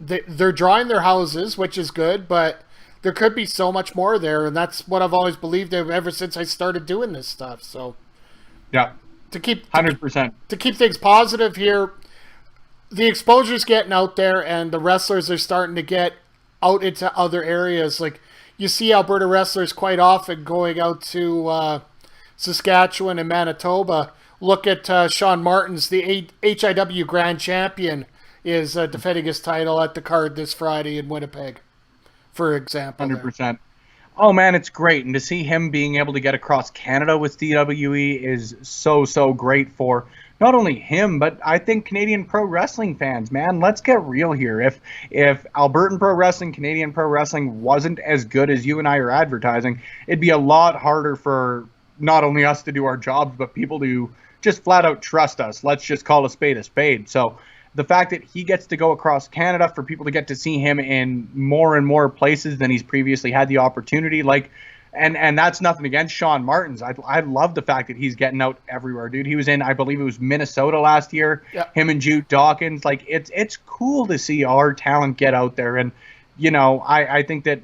They're drawing their houses, which is good, but there could be so much more there, and that's what I've always believed ever since I started doing this stuff. So, yeah, to keep 100% to keep things positive here, the exposure's getting out there, and the wrestlers are starting to get out into other areas. Like, you see Alberta wrestlers quite often going out to Saskatchewan and Manitoba. Look at Sean Martins, the HIW Grand Champion, is defending his title at the card this Friday in Winnipeg, for example. 100%. Oh, man, it's great. And to see him being able to get across Canada with DWE is so, so great for not only him, but I think Canadian pro wrestling fans, man, let's get real here. If Albertan pro wrestling, Canadian pro wrestling wasn't as good as you and I are advertising, it'd be a lot harder for not only us to do our jobs, but people to just flat out trust us. Let's just call a spade a spade. So the fact that he gets to go across Canada, for people to get to see him in more and more places than he's previously had the opportunity, like, and that's nothing against Sean Martins. I love the fact that he's getting out everywhere, dude. He was in, I believe it was Minnesota last year. Yeah. Him and Jude Dawkins. Like, it's cool to see our talent get out there. And, you know, I think that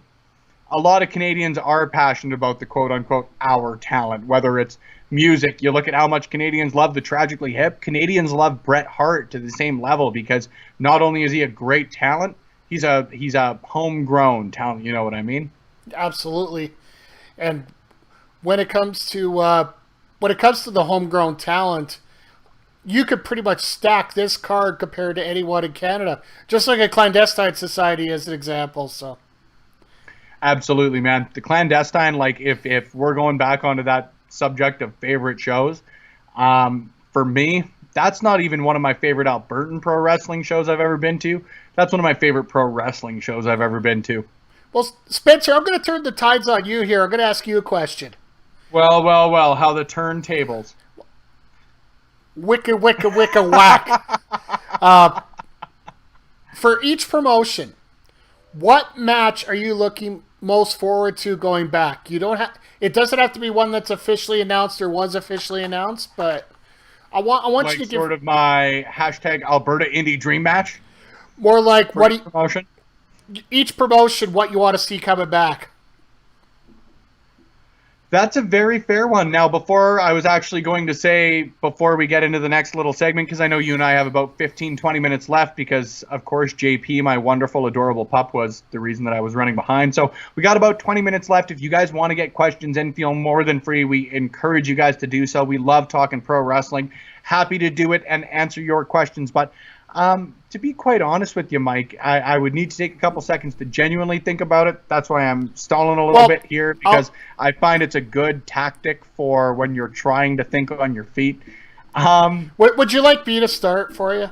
a lot of Canadians are passionate about the quote-unquote our talent, whether it's music. You look at how much Canadians love the Tragically Hip. Canadians love Bret Hart to the same level, because not only is he a great talent, he's a homegrown talent. You know what I mean? Absolutely. And when it comes to the homegrown talent, you could pretty much stack this card compared to anyone in Canada, just like a clandestine society as an example. So, absolutely, man. The clandestine, like, if we're going back onto that subject of favorite shows, for me, that's not even one of my favorite Albertan pro wrestling shows I've ever been to. That's one of my favorite pro wrestling shows I've ever been to. Well, Spencer, I'm going to turn the tides on you here. I'm going to ask you a question. Well, how the turntables. Wicka, wicka, wicka, whack. For each promotion, what match are you looking most forward to going back? It doesn't have to be one that's officially announced or was officially announced, but I want like you to give sort of my hashtag Alberta Indie Dream match. More like promotion. Each promotion, what you want to see coming back. That's a very fair one. Now, before I was actually going to say, before we get into the next little segment, because I know you and I have about 15, 20 minutes left, because, of course, JP, my wonderful, adorable pup, was the reason that I was running behind. So we got about 20 minutes left. If you guys want to get questions in, feel more than free. We encourage you guys to do so. We love talking pro wrestling. Happy to do it and answer your questions. But to be quite honest with you, Mike, I would need to take a couple seconds to genuinely think about it. That's why I'm stalling a little bit here, because I find it's a good tactic for when you're trying to think on your feet. Would you like me to start for you?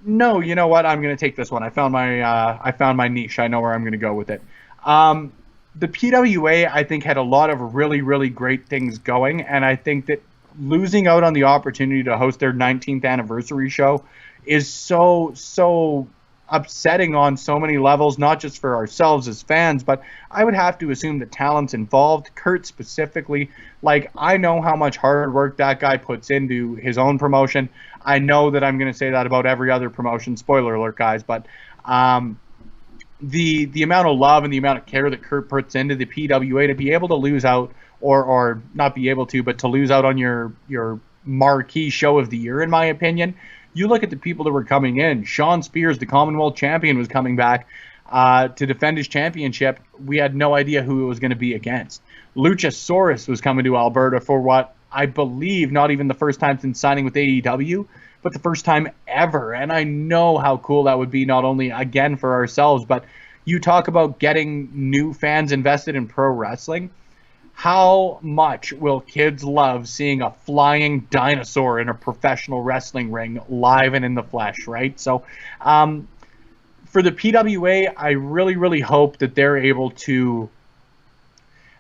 No, you know what? I'm going to take this one. I found my niche. I know where I'm going to go with it. The PWA, I think, had a lot of really, really great things going, and I think that losing out on the opportunity to host their 19th anniversary show is so upsetting on so many levels, not just for ourselves as fans, but I would have to assume the talent's involved, Kurt specifically. Like, I know how much hard work that guy puts into his own promotion. I know that I'm going to say that about every other promotion, spoiler alert, guys, but the amount of love and the amount of care that Kurt puts into the PWA, to be able to lose out, or not be able to, but to lose out on your marquee show of the year, in my opinion. You look at the people that were coming in. Sean Spears, the Commonwealth champion, was coming back to defend his championship. We had no idea who it was going to be against. Luchasaurus was coming to Alberta for what I believe not even the first time since signing with AEW, but the first time ever. And I know how cool that would be, not only, again, for ourselves, but you talk about getting new fans invested in pro wrestling. How much will kids love seeing a flying dinosaur in a professional wrestling ring live and in the flesh, right? So for the PWA, I really, really hope that they're able to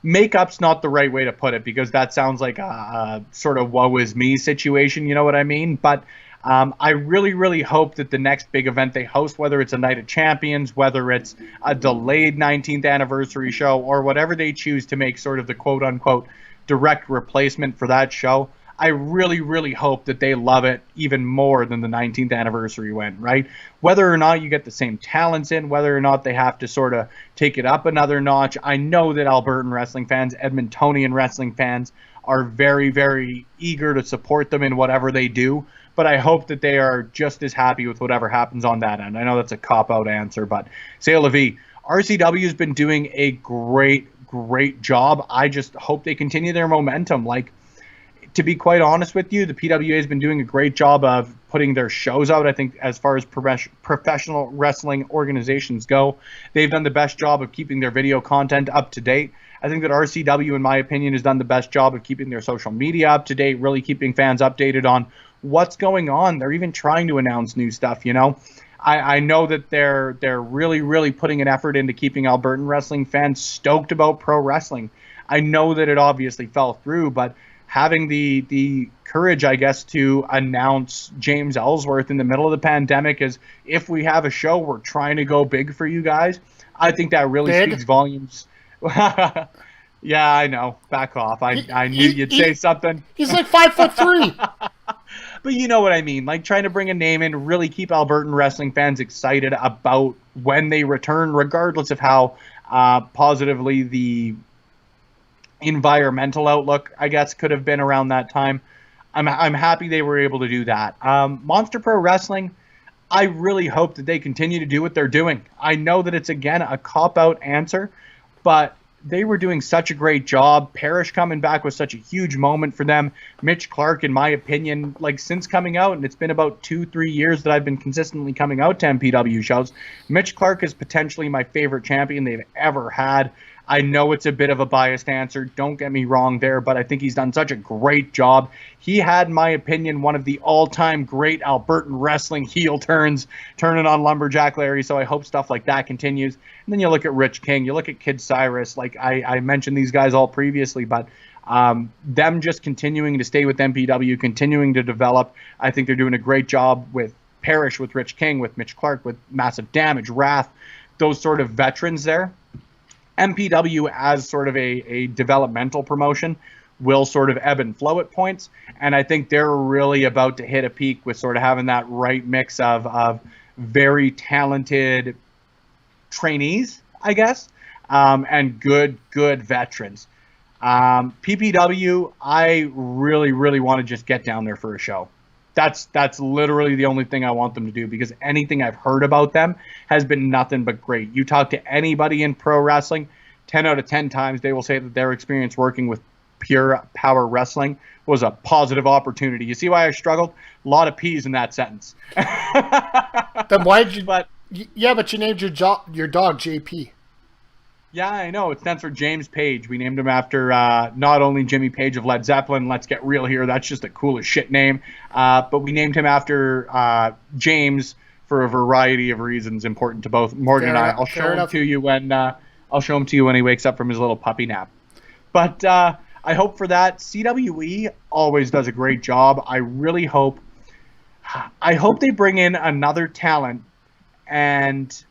make up's not the right way to put it, because that sounds like a sort of woe is me situation, you know what I mean? But I really, really hope that the next big event they host, whether it's a Night of Champions, whether it's a delayed 19th anniversary show, or whatever they choose to make sort of the quote-unquote direct replacement for that show, I really, really hope that they love it even more than the 19th anniversary went, right? Whether or not you get the same talents in, whether or not they have to sort of take it up another notch. I know that Albertan wrestling fans, Edmontonian wrestling fans, are very, very eager to support them in whatever they do. But I hope that they are just as happy with whatever happens on that end. I know that's a cop-out answer, but c'est la vie. RCW has been doing a great, great job. I just hope they continue their momentum. Like, to be quite honest with you, the PWA has been doing a great job of putting their shows out. I think as far as professional wrestling organizations go, they've done the best job of keeping their video content up to date. I think that RCW, in my opinion, has done the best job of keeping their social media up to date, really keeping fans updated on what's going on. They're even trying to announce new stuff, you know. I know that they're really, really putting an effort into keeping Albertan wrestling fans stoked about pro wrestling. I know that it obviously fell through, but having the courage, I guess, to announce James Ellsworth in the middle of the pandemic as if we have a show, we're trying to go big for you guys. I think that really speaks volumes. Yeah, I know. Back off. I knew you'd say something. He's like 5'3". But you know what I mean. Like trying to bring a name in, really keep Albertan wrestling fans excited about when they return, regardless of how positively the environmental outlook, I guess, could have been around that time. I'm happy they were able to do that. Monster Pro Wrestling, I really hope that they continue to do what they're doing. I know that it's, again, a cop-out answer, but they were doing such a great job. Parrish coming back was such a huge moment for them. Mitch Clark, in my opinion, like since coming out, and it's been about 2-3 years that I've been consistently coming out to MPW shows, Mitch Clark is potentially my favorite champion they've ever had. I know it's a bit of a biased answer. Don't get me wrong there, but I think he's done such a great job. He had, in my opinion, one of the all-time great Albertan wrestling heel turns, turning on Lumberjack Larry, so I hope stuff like that continues. And then you look at Rich King, you look at Kid Cyrus, like I mentioned these guys all previously, but them just continuing to stay with MPW, continuing to develop. I think they're doing a great job with Parrish, with Rich King, with Mitch Clark, with Massive Damage, Wrath, those sort of veterans there. MPW as sort of a developmental promotion will sort of ebb and flow at points, and I think they're really about to hit a peak with sort of having that right mix of very talented trainees, I guess, and good veterans. PPW, I really want to just get down there for a show. That's literally the only thing I want them to do, because anything I've heard about them has been nothing but great. You talk to anybody in pro wrestling, 10 out of 10 times they will say that their experience working with Pure Power Wrestling was a positive opportunity. You see why I struggled? A lot of P's in that sentence. Then why did you? But you named your dog JP. Yeah, I know. It stands for James Page. We named him after not only Jimmy Page of Led Zeppelin. Let's get real here. That's just the coolest shit name. But we named him after James for a variety of reasons important to both Morgan and I. I'll show him to you when he wakes up from his little puppy nap. But I hope for that. CWE always does a great job. I really hope they bring in another talent, and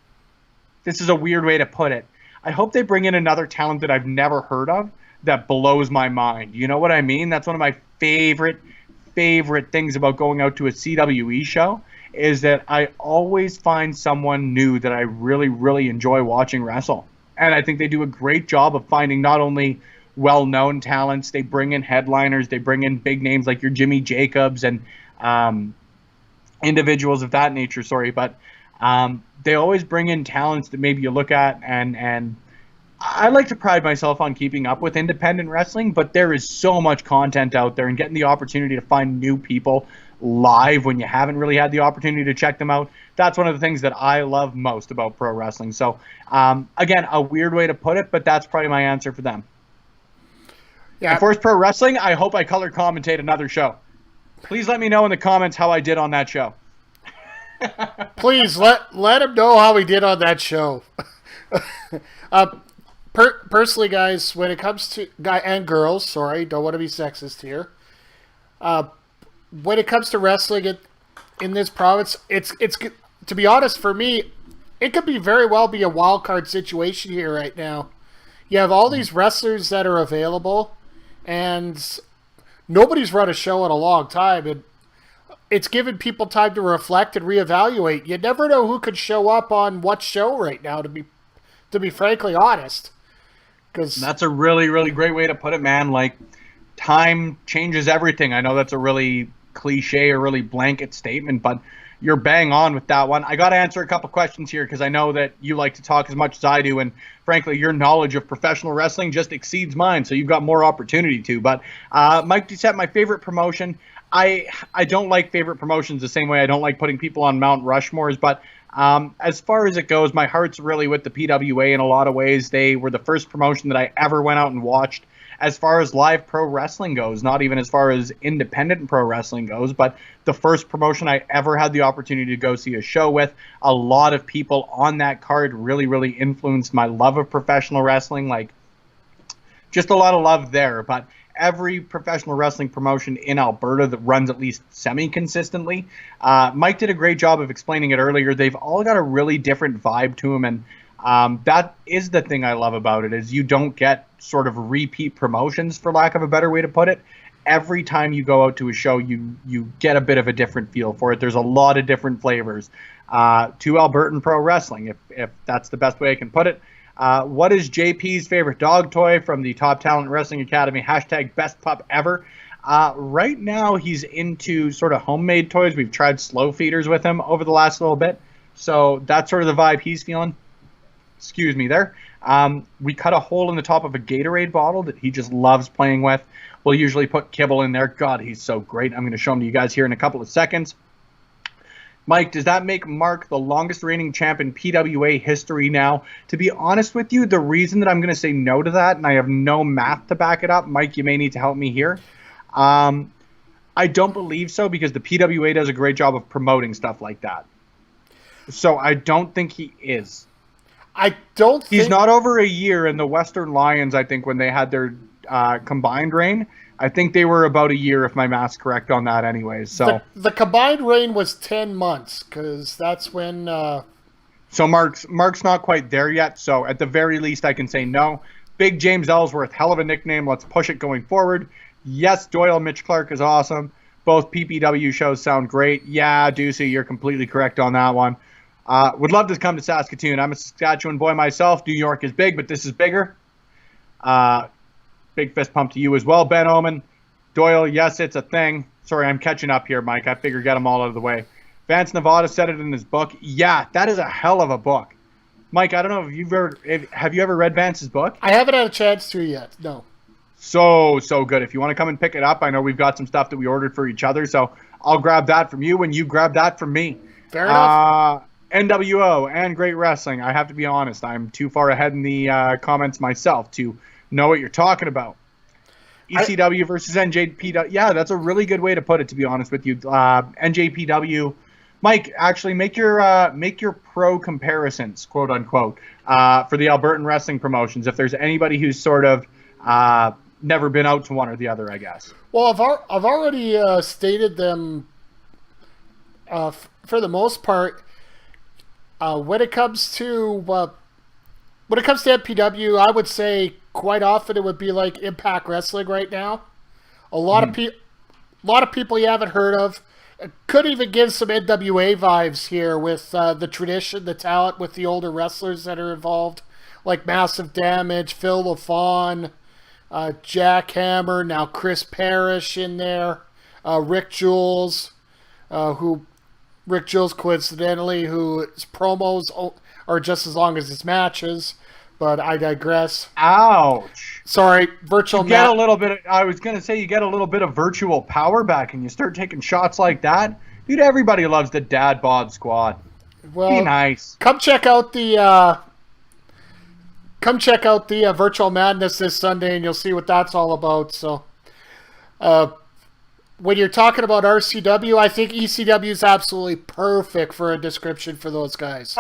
this is a weird way to put it. I hope they bring in another talent that I've never heard of that blows my mind. You know what I mean? That's one of my favorite things about going out to a CWE show, is that I always find someone new that I really enjoy watching wrestle. And I think they do a great job of finding not only well-known talents, they bring in headliners, they bring in big names like your Jimmy Jacobs and individuals of that nature, but they always bring in talents that maybe you look at, and I like to pride myself on keeping up with independent wrestling, but there is so much content out there, and getting the opportunity to find new people live when you haven't really had the opportunity to check them out, that's one of the things that I love most about pro wrestling. So again, a weird way to put it, but that's probably my answer for them. Yeah. For pro wrestling, I hope I color commentate another show. Please let me know in the comments how I did on that show. Please let him know how he did on that show. Personally, guys, when it comes to and girls, sorry, don't want to be sexist here. When it comes to wrestling in this province, it's to be honest, for me, it could very well be a wild card situation here right now. You have all these wrestlers that are available, and nobody's run a show in a long time, and it's given people time to reflect and reevaluate. You never know who could show up on what show right now, to be frankly honest. Because that's a really great way to put it, man. Like, time changes everything. I know that's a really cliche or really blanket statement, but you're bang on with that one. I got to answer a couple questions here because I know that you like to talk as much as I do, and frankly, your knowledge of professional wrestling just exceeds mine, so you've got more opportunity to. But Mike Doucette, my favorite promotion. I don't like favorite promotions the same way I don't like putting people on Mount Rushmores, but as far as it goes, my heart's really with the PWA in a lot of ways. They were the first promotion that I ever went out and watched as far as live pro wrestling goes, not even as far as independent pro wrestling goes, but the first promotion I ever had the opportunity to go see a show with. A lot of people on that card really influenced my love of professional wrestling. Like, just a lot of love there. But every professional wrestling promotion in Alberta that runs at least semi-consistently, Mike did a great job of explaining it earlier. They've all got a really different vibe to them, and that is the thing I love about it, is you don't get sort of repeat promotions, for lack of a better way to put it. Every time you go out to a show, you get a bit of a different feel for it. There's a lot of different flavors to Albertan pro wrestling, if that's the best way I can put it. What is JP's favorite dog toy from the Top Talent Wrestling Academy? # best pup ever. Right now, he's into sort of homemade toys. We've tried slow feeders with him over the last little bit. So that's sort of the vibe he's feeling. Excuse me there. We cut a hole in the top of a Gatorade bottle that he just loves playing with. We'll usually put kibble in there. God, he's so great. I'm going to show him to you guys here in a couple of seconds. Mike, does that make Mark the longest reigning champ in PWA history now? To be honest with you, the reason that I'm going to say no to that, and I have no math to back it up, Mike, you may need to help me here. I don't believe so, because the PWA does a great job of promoting stuff like that. So I don't think he is. I don't think... He's not over a year, and the Western Lions, I think, when they had their combined reign, I think they were about a year, if my math's correct on that anyways. So the combined reign was 10 months, because that's when... So Mark's not quite there yet, so at the very least I can say no. Big James Ellsworth, hell of a nickname. Let's push it going forward. Yes, Doyle Mitch Clark is awesome. Both PPW shows sound great. Yeah, Ducey, you're completely correct on that one. Would love to come to Saskatoon. I'm a Saskatchewan boy myself. New York is big, but this is bigger. Big fist pump to you as well, Ben Omen. Doyle, yes, it's a thing. Sorry, I'm catching up here, Mike. I figure get them all out of the way. Vance Nevada said it in his book. Yeah, that is a hell of a book. Mike, I don't know if have you ever read Vance's book? I haven't had a chance to yet, no. So good. If you want to come and pick it up, I know we've got some stuff that we ordered for each other, so I'll grab that from you and you grab that from me. Fair enough. NWO and Great Wrestling. I have to be honest, I'm too far ahead in the comments myself to know what you're talking about. ECW versus NJPW. Yeah, that's a really good way to put it, to be honest with you. NJPW. Mike, actually make your pro comparisons, quote unquote, for the Albertan wrestling promotions. If there's anybody who's sort of never been out to one or the other, I guess. Well, I've already stated them for the most part. When it comes to NPW, I would say quite often it would be like Impact Wrestling right now. A lot of people you haven't heard of. It could even give some NWA vibes here with the tradition, the talent, with the older wrestlers that are involved, like Massive Damage, Phil LaFawn, Jack Hammer, now Chris Parrish in there, Rick Jules, coincidentally, whose promos are just as long as his matches, but I digress. Ouch. Sorry, virtual. You get a little bit. I was gonna say you get a little bit of virtual power back, and you start taking shots like that. Dude, everybody loves the Dad Bod Squad. Well, be nice. Come check out the Virtual Madness this Sunday, and you'll see what that's all about. So, when you're talking about RCW, I think ECW is absolutely perfect for a description for those guys.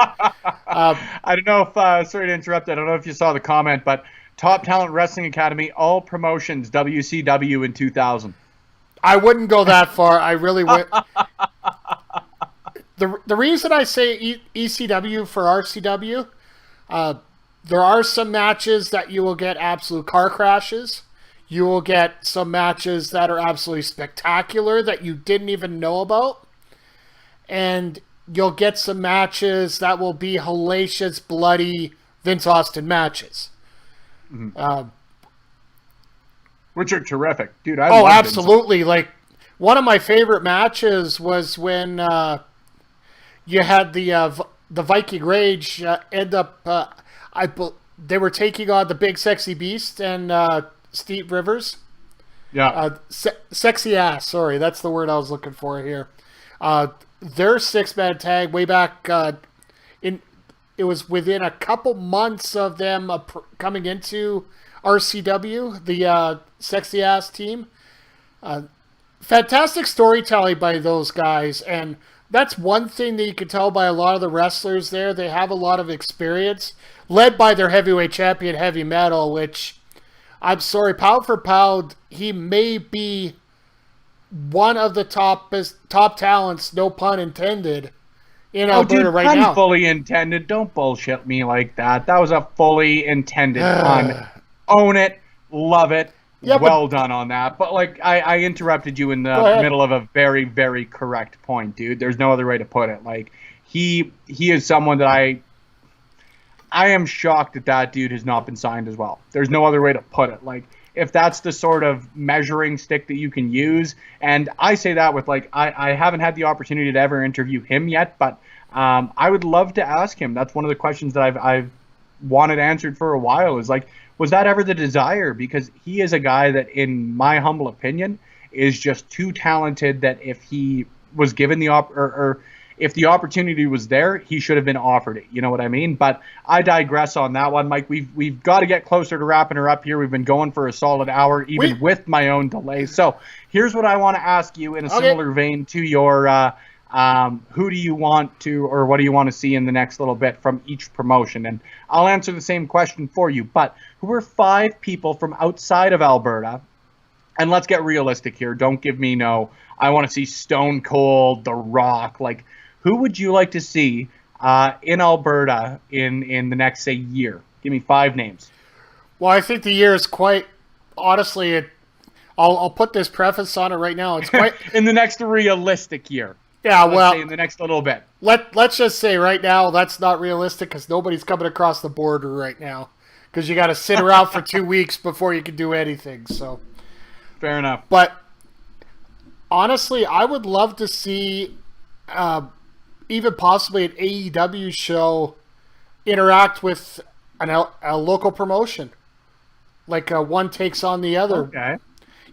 I don't know if, sorry to interrupt, I don't know if you saw the comment, but Top Talent Wrestling Academy, all promotions, WCW in 2000. I wouldn't go that far. I really would. The reason I say ECW for RCW, there are some matches that you will get absolute car crashes. You will get some matches that are absolutely spectacular that you didn't even know about. And you'll get some matches that will be hellacious, bloody Vince Austin matches. Mm-hmm. Which are terrific. Dude, I love absolutely. Vince. Like, one of my favorite matches was when you had the Viking Rage end up... they were taking on the Big Sexy Beast and... Steve Rivers. Yeah. Sexy ass. Sorry, that's the word I was looking for here. Their 6-man tag way back it was within a couple months of them coming into RCW, the sexy ass team. Fantastic storytelling by those guys, and that's one thing that you can tell by a lot of the wrestlers there. They have a lot of experience, led by their heavyweight champion, Heavy Metal, which, I'm sorry, pound for pound, he may be one of the top talents, no pun intended, in Alberta right now. Fully intended. Don't bullshit me like that. That was a fully intended pun. Own it. Love it. Yeah, well done on that. But like I interrupted you in the middle of a very, very correct point, dude. There's no other way to put it. Like he is someone that I am shocked that dude has not been signed as well. There's no other way to put it. Like if that's the sort of measuring stick that you can use, and I say that with like I haven't had the opportunity to ever interview him yet, but I would love to ask him. That's one of the questions that I've wanted answered for a while, is like, was that ever the desire? Because he is a guy that, in my humble opinion, is just too talented that if he was given the if the opportunity was there, he should have been offered it. You know what I mean? But I digress on that one, Mike. We've got to get closer to wrapping her up here. We've been going for a solid hour, even with my own delay. So here's what I want to ask you in a similar vein to your who do you want to, or what do you want to see in the next little bit from each promotion? And I'll answer the same question for you. But who are 5 people from outside of Alberta? And let's get realistic here. Don't give me I want to see Stone Cold, The Rock. Like, who would you like to see in Alberta in the next, say, year? Give me 5 names. Well, I think the year is quite, honestly, I'll put this preface on it right now. It's quite in the next realistic year. Yeah, well, in the next little bit. Let's just say right now that's not realistic because nobody's coming across the border right now, because you got to sit around for 2 weeks before you can do anything. So, fair enough. But honestly, I would love to see even possibly an AEW show interact with a local promotion, like one takes on the other. Okay.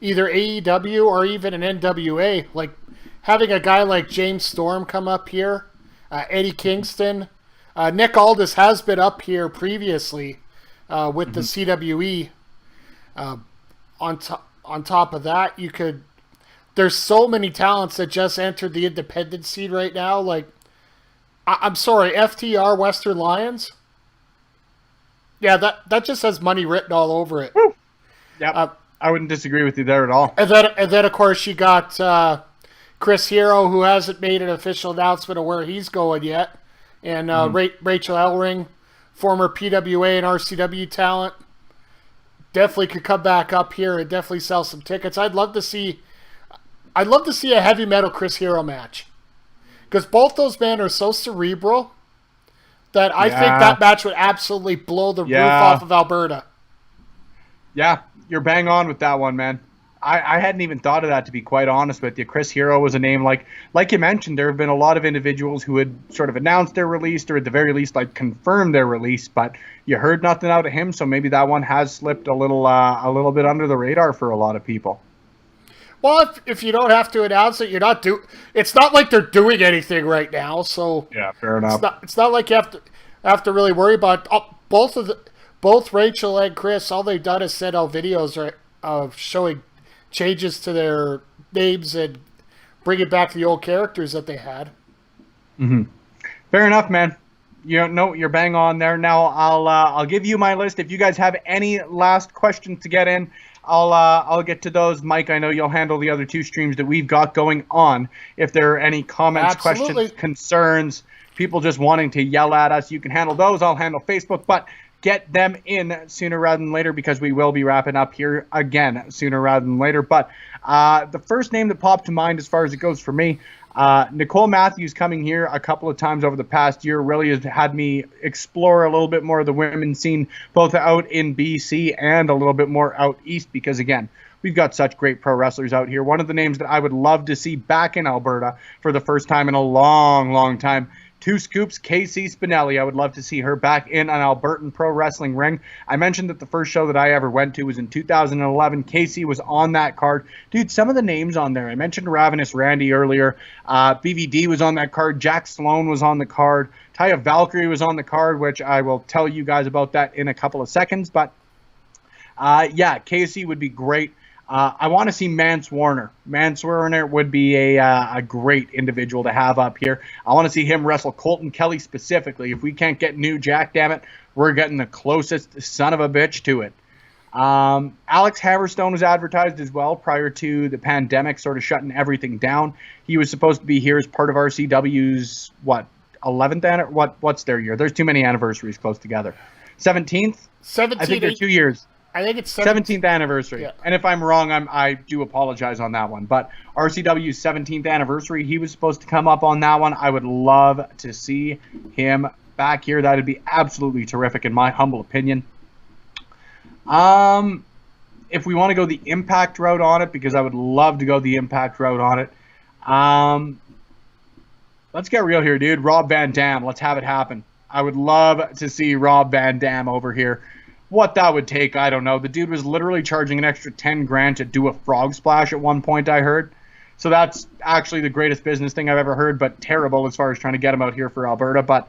Either AEW or even an NWA, like. Having a guy like James Storm come up here, Eddie Kingston, Nick Aldis has been up here previously with the CWE. On top of that, you could. There's so many talents that just entered the independent scene right now. Like, I'm sorry, FTR Western Lions. Yeah, that just has money written all over it. Yeah, I wouldn't disagree with you there at all. And then of course you got. Chris Hero, who hasn't made an official announcement of where he's going yet, and Rachel Ellering, former PWA and RCW talent, definitely could come back up here and definitely sell some tickets. I'd love to see a Heavy Metal Chris Hero match, because both those men are so cerebral that I think that match would absolutely blow the roof off of Alberta. Yeah, you're bang on with that one, man. I hadn't even thought of that, to be quite honest with you. Chris Hero was a name, like you mentioned, there have been a lot of individuals who had sort of announced their release, or at the very least, like, confirmed their release, but you heard nothing out of him, so maybe that one has slipped a little bit under the radar for a lot of people. Well, if you don't have to announce it, it's not like they're doing anything right now, so yeah, fair enough. It's not like you have to really worry about both Rachel and Chris. All they've done is send out videos of showing changes to their names and bring it back to the old characters that they had. Mm-hmm. Fair enough, man. You're bang on there. Now I'll give you my list. If you guys have any last questions to get in, I'll get to those. Mike, I know you'll handle the other 2 streams that we've got going on. If there are any comments, questions, concerns, people just wanting to yell at us, you can handle those. I'll handle Facebook, but get them in sooner rather than later, because we will be wrapping up here again sooner rather than later. But the first name that popped to mind as far as it goes for me, Nicole Matthews, coming here a couple of times over the past year, really has had me explore a little bit more of the women's scene, both out in BC and a little bit more out east, because again, we've got such great pro wrestlers out here. One of the names that I would love to see back in Alberta for the first time in a long, long time, 2 Scoops, Casey Spinelli. I would love to see her back in an Albertan pro wrestling ring. I mentioned that the first show that I ever went to was in 2011. Casey was on that card. Dude, some of the names on there. I mentioned Ravenous Randy earlier. BVD was on that card. Jack Sloan was on the card. Taya Valkyrie was on the card, which I will tell you guys about that in a couple of seconds. But Yeah, KC would be great. I want to see Mance Warner. Mance Warner would be a great individual to have up here. I want to see him wrestle Colton Kelly specifically. If we can't get New Jack, damn it, we're getting the closest son of a bitch to it. Alex Hammerstone was advertised as well prior to the pandemic sort of shutting everything down. He was supposed to be here as part of RCW's, 11th? What's their year? There's too many anniversaries close together. 17th? 17th. I think they're 2 years. I think it's 17th anniversary. Yeah. And if I'm wrong, I do apologize on that one. But RCW's 17th anniversary, he was supposed to come up on that one. I would love to see him back here. That would be absolutely terrific in my humble opinion. If we want to go the Impact route on it, because I would love to go the Impact route on it. Let's get real here, dude. Rob Van Dam. Let's have it happen. I would love to see Rob Van Dam over here. What that would take, I don't know. The dude was literally charging an extra $10,000 to do a frog splash at one point, I heard. So that's actually the greatest business thing I've ever heard, but terrible as far as trying to get him out here for Alberta. But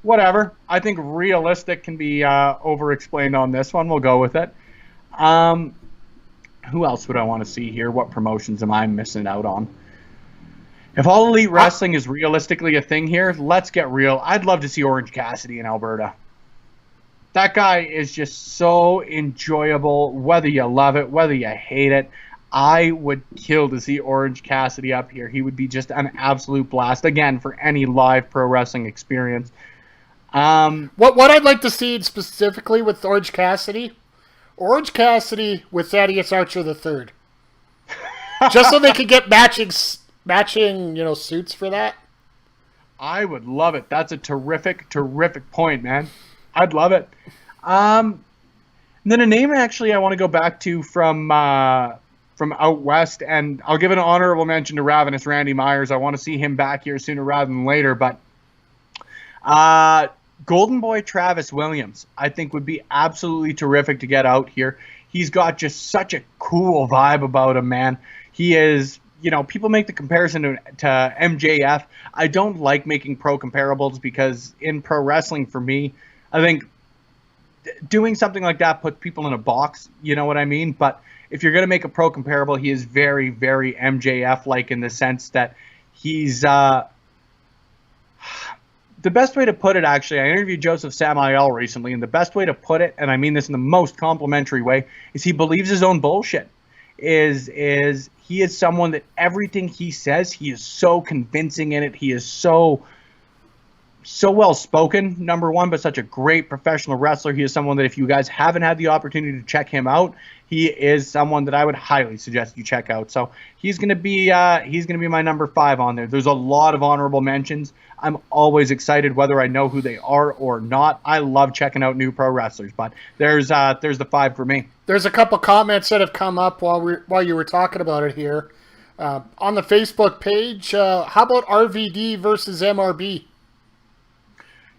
whatever. I think realistic can be over-explained on this one. We'll go with it. Who else would I want to see here? What promotions am I missing out on? If All Elite Wrestling is realistically a thing here, let's get real. I'd love to see Orange Cassidy in Alberta. That guy is just so enjoyable, whether you love it, whether you hate it. I would kill to see Orange Cassidy up here. He would be just an absolute blast, again, for any live pro wrestling experience. What I'd like to see specifically with Orange Cassidy with Thaddeus Archer III. Just so they could get matching suits for that. I would love it. That's a terrific point, man. I'd love it. And then a name actually I want to go back to from out west, and I'll give an honorable mention to Ravenous Randy Myers. I want to see him back here sooner rather than later, but Golden Boy Travis Williams, I think, would be absolutely terrific to get out here. He's got just such a cool vibe about him, man. He is, people make the comparison to MJF. I don't like making pro comparables because in pro wrestling, for me, I think doing something like that puts people in a box, you know what I mean? But if you're going to make a pro comparable, he is very, very MJF-like in the sense that he's... the best way to put it, actually, I interviewed Joseph Samael recently, and the best way to put it, and I mean this in the most complimentary way, is he believes his own bullshit. Is he is someone that everything he says, he is so convincing in it. He is so well spoken, number one, but such a great professional wrestler. He is someone that if you guys haven't had the opportunity to check him out, he is someone that I would highly suggest you check out. So he's gonna be my number 5 on there. There's a lot of honorable mentions. I'm always excited whether I know who they are or not. I love checking out new pro wrestlers, but there's the 5 for me. There's a couple comments that have come up while you were talking about it here. On the Facebook page, how about RVD versus MRB?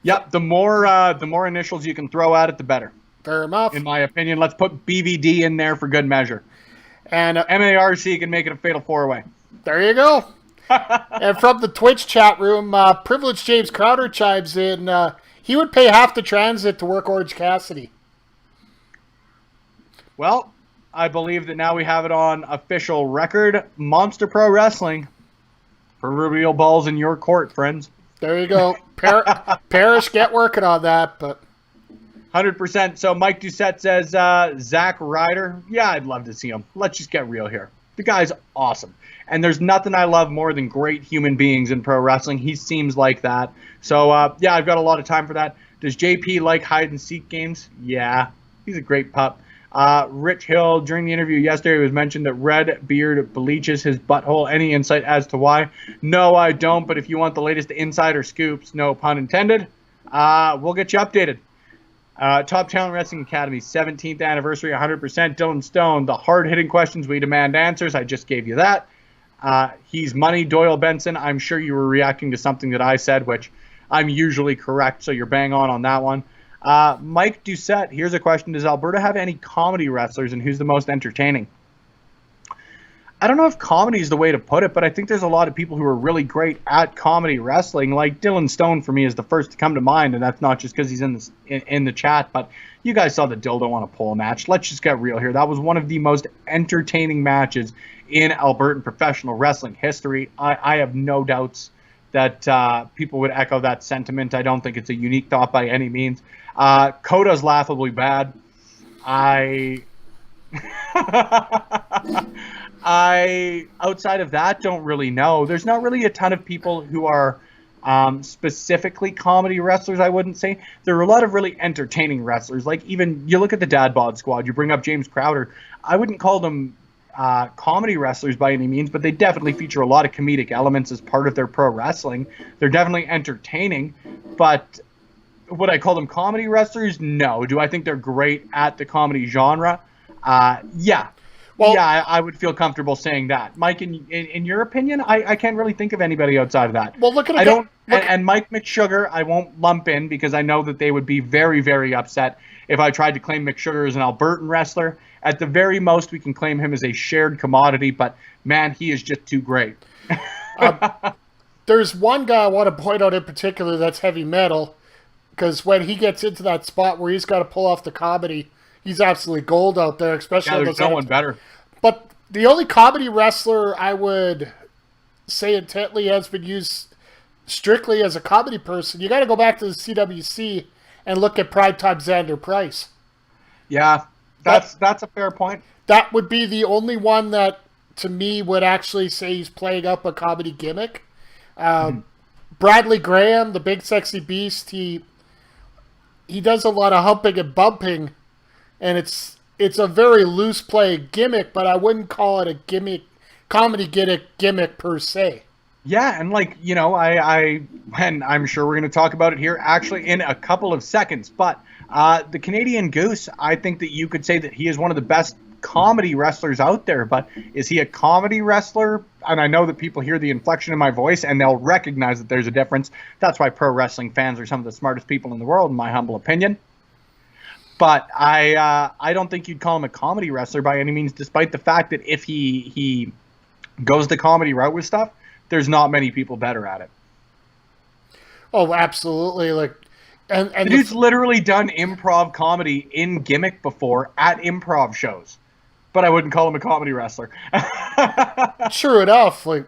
Yep, the more initials you can throw at it, the better. Fair enough. In my opinion, let's put BVD in there for good measure. And MARC can make it a fatal 4-way. There you go. And from the Twitch chat room, Privileged James Crowder chimes in. He would pay half the transit to work Orange Cassidy. Well, I believe that now we have it on official record. Monster Pro Wrestling. Proverbial balls in your court, friends. There you go. Parrish, get working on that. But 100%. So Mike Doucette says, Zack Ryder. Yeah, I'd love to see him. Let's just get real here. The guy's awesome. And there's nothing I love more than great human beings in pro wrestling. He seems like that. So, yeah, I've got a lot of time for that. Does JP like hide-and-seek games? Yeah. He's a great pup. Rich Hill, during the interview yesterday, it was mentioned that Red Beard bleaches his butthole. Any insight as to why? No, I don't. But if you want the latest insider scoops, no pun intended, we'll get you updated. Top Talent Wrestling Academy, 17th anniversary, 100%. Dylan Stone, the hard-hitting questions we demand answers. I just gave you that. He's money. Doyle Benson, I'm sure you were reacting to something that I said, which I'm usually correct, so you're bang on that one. Mike Doucette, here's a question. Does Alberta have any comedy wrestlers, and who's the most entertaining? I don't know if comedy is the way to put it, but I think there's a lot of people who are really great at comedy wrestling. Like Dylan Stone for me is the first to come to mind, and that's not just because he's in the chat, but you guys saw the dildo on a pole match. Let's just get real here. That was one of the most entertaining matches in Albertan professional wrestling history. I have no doubts that people would echo that sentiment. I don't think it's a unique thought by any means. Coda's laughably bad. I, outside of that, don't really know. There's not really a ton of people who are specifically comedy wrestlers, I wouldn't say. There are a lot of really entertaining wrestlers. Like, even, you look at the Dad Bod Squad, you bring up James Crowder. I wouldn't call them comedy wrestlers by any means, but they definitely feature a lot of comedic elements as part of their pro wrestling. They're definitely entertaining, but would I call them comedy wrestlers? No. Do I think they're great at the comedy genre? Yeah. Well, yeah, I would feel comfortable saying that. Mike, in your opinion, I can't really think of anybody outside of that. Well, look at it. I don't, and Mike McSugar, I won't lump in because I know that they would be very, very upset if I tried to claim McSugar as an Albertan wrestler. At the very most, we can claim him as a shared commodity, but man, he is just too great. There's one guy I want to point out in particular that's heavy metal, because when he gets into that spot where he's got to pull off the comedy, he's absolutely gold out there, especially yeah, there's no one better. But the only comedy wrestler I would say intently has been used strictly as a comedy person, you got to go back to the CWC and look at Primetime Xander Price. Yeah, that's a fair point. That would be the only one that, to me, would actually say he's playing up a comedy gimmick. Bradley Graham, the Big Sexy Beast, he does a lot of humping and bumping, and it's a very loose play gimmick, but I wouldn't call it a comedy gimmick per se. Yeah, and like, you know, and I'm sure we're going to talk about it here actually in a couple of seconds, but the Canadian Goose, I think that you could say that he is one of the best comedy wrestlers out there, but is he a comedy wrestler? And I know that people hear the inflection in my voice and they'll recognize that there's a difference. That's why pro wrestling fans are some of the smartest people in the world, in my humble opinion. But I don't think you'd call him a comedy wrestler by any means, despite the fact that if he goes the comedy route with stuff, there's not many people better at it. Oh, absolutely. Like, and the dude's literally done improv comedy in gimmick before at improv shows, but I wouldn't call him a comedy wrestler. True enough. Like,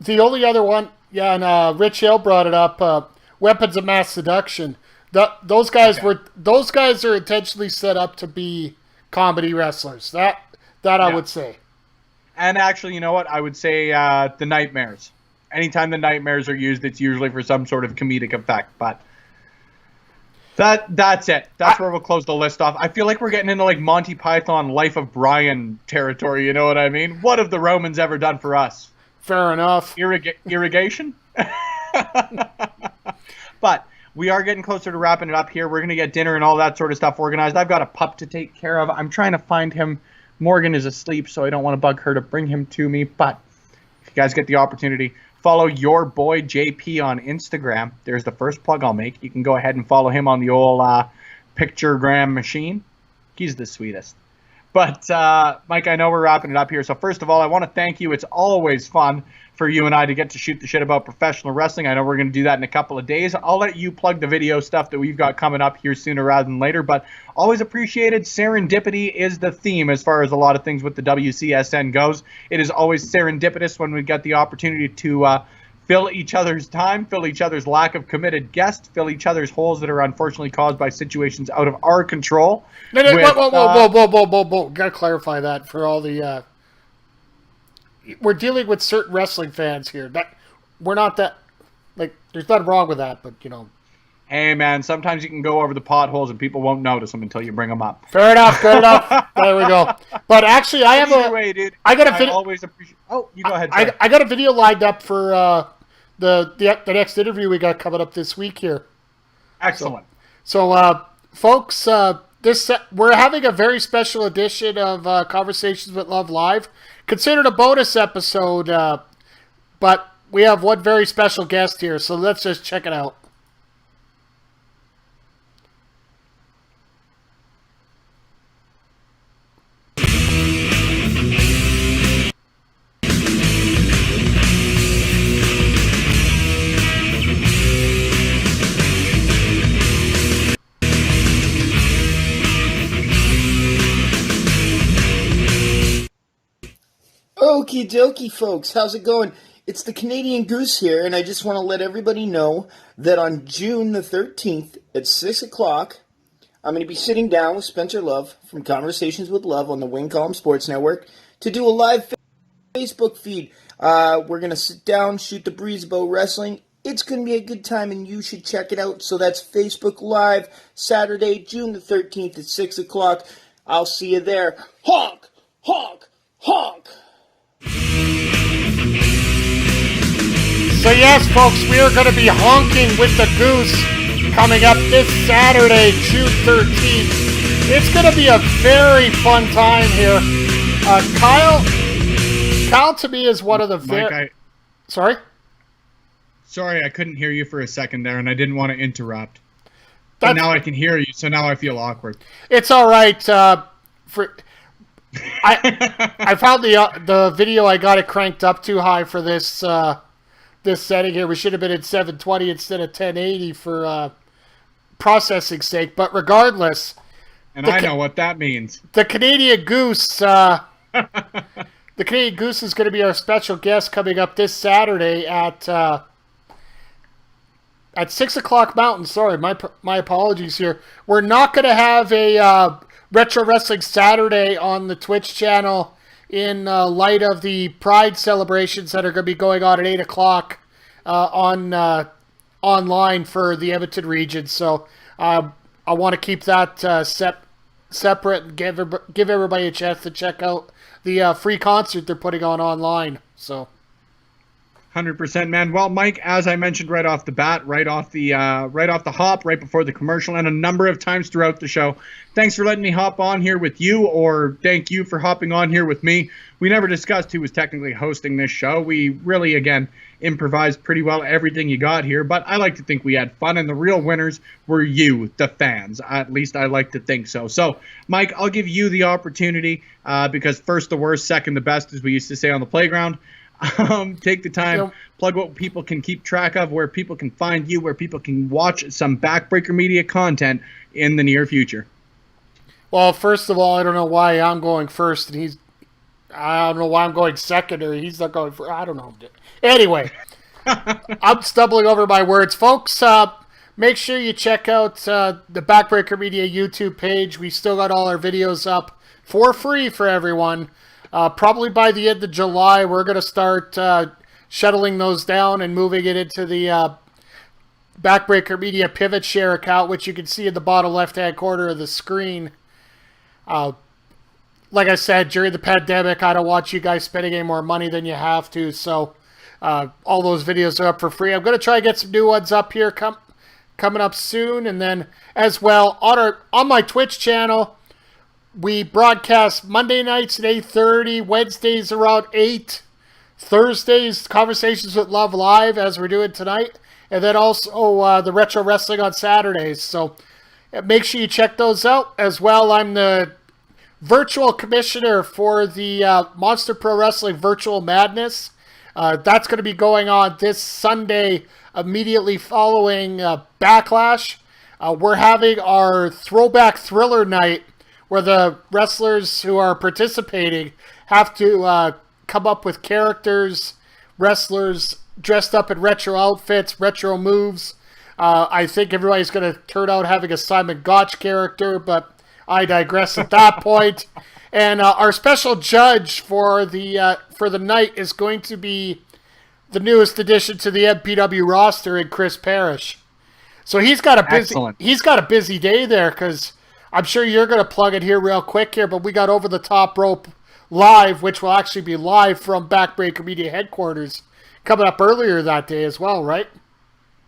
the only other one, yeah, and Rich Hill brought it up. Weapons of Mass Seduction. Those guys are intentionally set up to be comedy wrestlers. That I would say. And actually, you know what? I would say the Nightmares. Anytime the Nightmares are used, it's usually for some sort of comedic effect. But that's it. That's where we'll close the list off. I feel like we're getting into like Monty Python Life of Brian territory. You know what I mean? What have the Romans ever done for us? Fair enough. Irrigation? But we are getting closer to wrapping it up here. We're going to get dinner and all that sort of stuff organized. I've got a pup to take care of. I'm trying to find him. Morgan is asleep, so I don't want to bug her to bring him to me. But if you guys get the opportunity, follow your boy JP on Instagram. There's the first plug I'll make. You can go ahead and follow him on the old picturegram machine. He's the sweetest. But, Mike, I know we're wrapping it up here. So first of all, I want to thank you. It's always fun for you and I to get to shoot the shit about professional wrestling. I know we're going to do that in a couple of days. I'll let you plug the video stuff that we've got coming up here sooner rather than later, but always appreciated. Serendipity is the theme as far as a lot of things with the WCSN goes. It is always serendipitous when we get the opportunity to fill each other's time, fill each other's lack of committed guests, fill each other's holes that are unfortunately caused by situations out of our control. Whoa. Gotta clarify that for all the... we're dealing with certain wrestling fans here. We're not that... Like, there's nothing wrong with that, but, you know... Hey, man, sometimes you can go over the potholes and people won't notice them until you bring them up. Fair enough, good enough. There we go. But actually, I have Either way, dude, I got a video... always appreciate... Oh, you go ahead. I got a video lined up for the next interview we got coming up this week here. Excellent. So folks, we're having a very special edition of Conversations with Love Live. Considered a bonus episode, but we have one very special guest here, so let's just check it out. Okie dokie, folks. How's it going? It's the Canadian Goose here, and I just want to let everybody know that on June the 13th at 6 o'clock, I'm going to be sitting down with Spencer Love from Conversations with Love on the Win Column Sports Network to do a live Facebook feed. We're going to sit down, shoot the breeze about wrestling. It's going to be a good time, and you should check it out. So that's Facebook Live, Saturday, June the 13th at 6 o'clock. I'll see you there. Honk! Honk! Honk! So yes, folks, we are going to be honking with the Goose coming up this Saturday, June 13th. It's going to be a very fun time here. Kyle to me is one of the Sorry? Sorry, I couldn't hear you for a second there, and I didn't want to interrupt. But now I can hear you, so now I feel awkward. It's all right. I found the video. I got it cranked up too high for this this setting here. We should have been at 720 instead of 1080 for processing sake. But regardless, and I know what that means. The Canadian Goose. The Canadian Goose is going to be our special guest coming up this Saturday at 6 o'clock Mountain. Sorry, my apologies here. We're not going to have a Retro Wrestling Saturday on the Twitch channel in light of the Pride celebrations that are going to be going on at 8 o'clock online for the Edmonton region. So I want to keep that separate and give everybody a chance to check out the free concert they're putting on online. So 100%, man. Well, Mike, as I mentioned right off the bat, right off the hop, right before the commercial, and a number of times throughout the show, thanks for letting me hop on here with you, or thank you for hopping on here with me. We never discussed who was technically hosting this show. We really, again, improvised pretty well everything you got here, but I like to think we had fun, and the real winners were you, the fans. At least I like to think so. So, Mike, I'll give you the opportunity, because first the worst, second the best, as we used to say on the playground. Take the time, plug what people can keep track of, where people can find you, where people can watch some Backbreaker Media content in the near future. Well, first of all, I don't know why I'm going first, and I don't know why I'm going second, or he's not going first. I don't know. Anyway, I'm stumbling over my words. Folks, make sure you check out the Backbreaker Media YouTube page. We still got all our videos up for free for everyone. Probably by the end of July, we're going to start shuttling those down and moving it into the Backbreaker Media Pivot Share account, which you can see in the bottom left-hand corner of the screen. Like I said, during the pandemic, I don't want you guys spending any more money than you have to, so all those videos are up for free. I'm going to try to get some new ones up here coming up soon, and then as well on my Twitch channel, we broadcast Monday nights at 8:30, Wednesdays around 8, Thursdays Conversations with Love Live, as we're doing tonight, and then also the Retro Wrestling on Saturdays. So make sure you check those out. As well, I'm the virtual commissioner for the Monster Pro Wrestling Virtual Madness. That's going to be going on this Sunday immediately following Backlash. We're having our Throwback Thriller night, where the wrestlers who are participating have to come up with characters, wrestlers dressed up in retro outfits, retro moves. I think everybody's going to turn out having a Simon Gotch character, but I digress at that point. And our special judge for the night is going to be the newest addition to the MPW roster in Chris Parrish. So he's got a busy day there, because I'm sure you're going to plug it here real quick here, but we got Over the Top Rope Live, which will actually be live from Backbreaker Media headquarters, coming up earlier that day as well, right?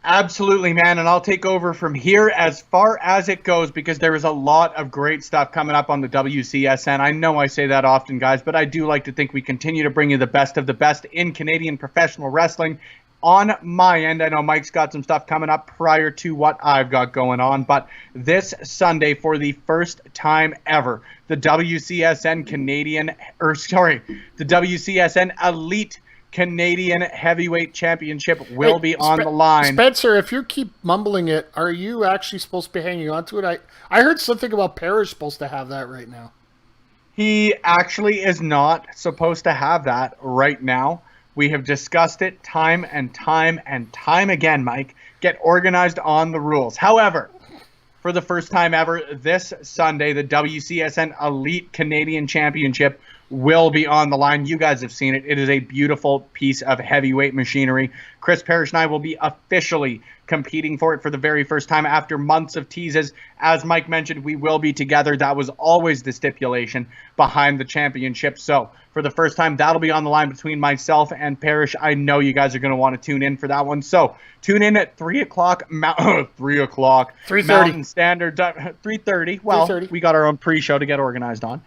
Absolutely, man, and I'll take over from here as far as it goes, because there is a lot of great stuff coming up on the WCSN. I know I say that often, guys, but I do like to think we continue to bring you the best of the best in Canadian professional wrestling. On my end, I know Mike's got some stuff coming up prior to what I've got going on, but this Sunday, for the first time ever, the WCSN Elite Canadian Heavyweight Championship will be on the line. Spencer, if you keep mumbling it, are you actually supposed to be hanging on to it? I heard something about Parrish supposed to have that right now. He actually is not supposed to have that right now. We have discussed it time and time and time again, Mike. Get organized on the rules. However, for the first time ever, this Sunday, the WCSN Elite Canadian Championship will be on the line. You guys have seen it. It is a beautiful piece of heavyweight machinery. Chris Parrish and I will be officially competing for it for the very first time after months of teases. As Mike mentioned, we will be together. That was always the stipulation behind the championship. So for the first time, that'll be on the line between myself and Parrish. I know you guys are going to want to tune in for that one. So tune in at 3 o'clock, 3:30 Mountain Standard Time, 3:30. Well, 3:30. We got our own pre-show to get organized on.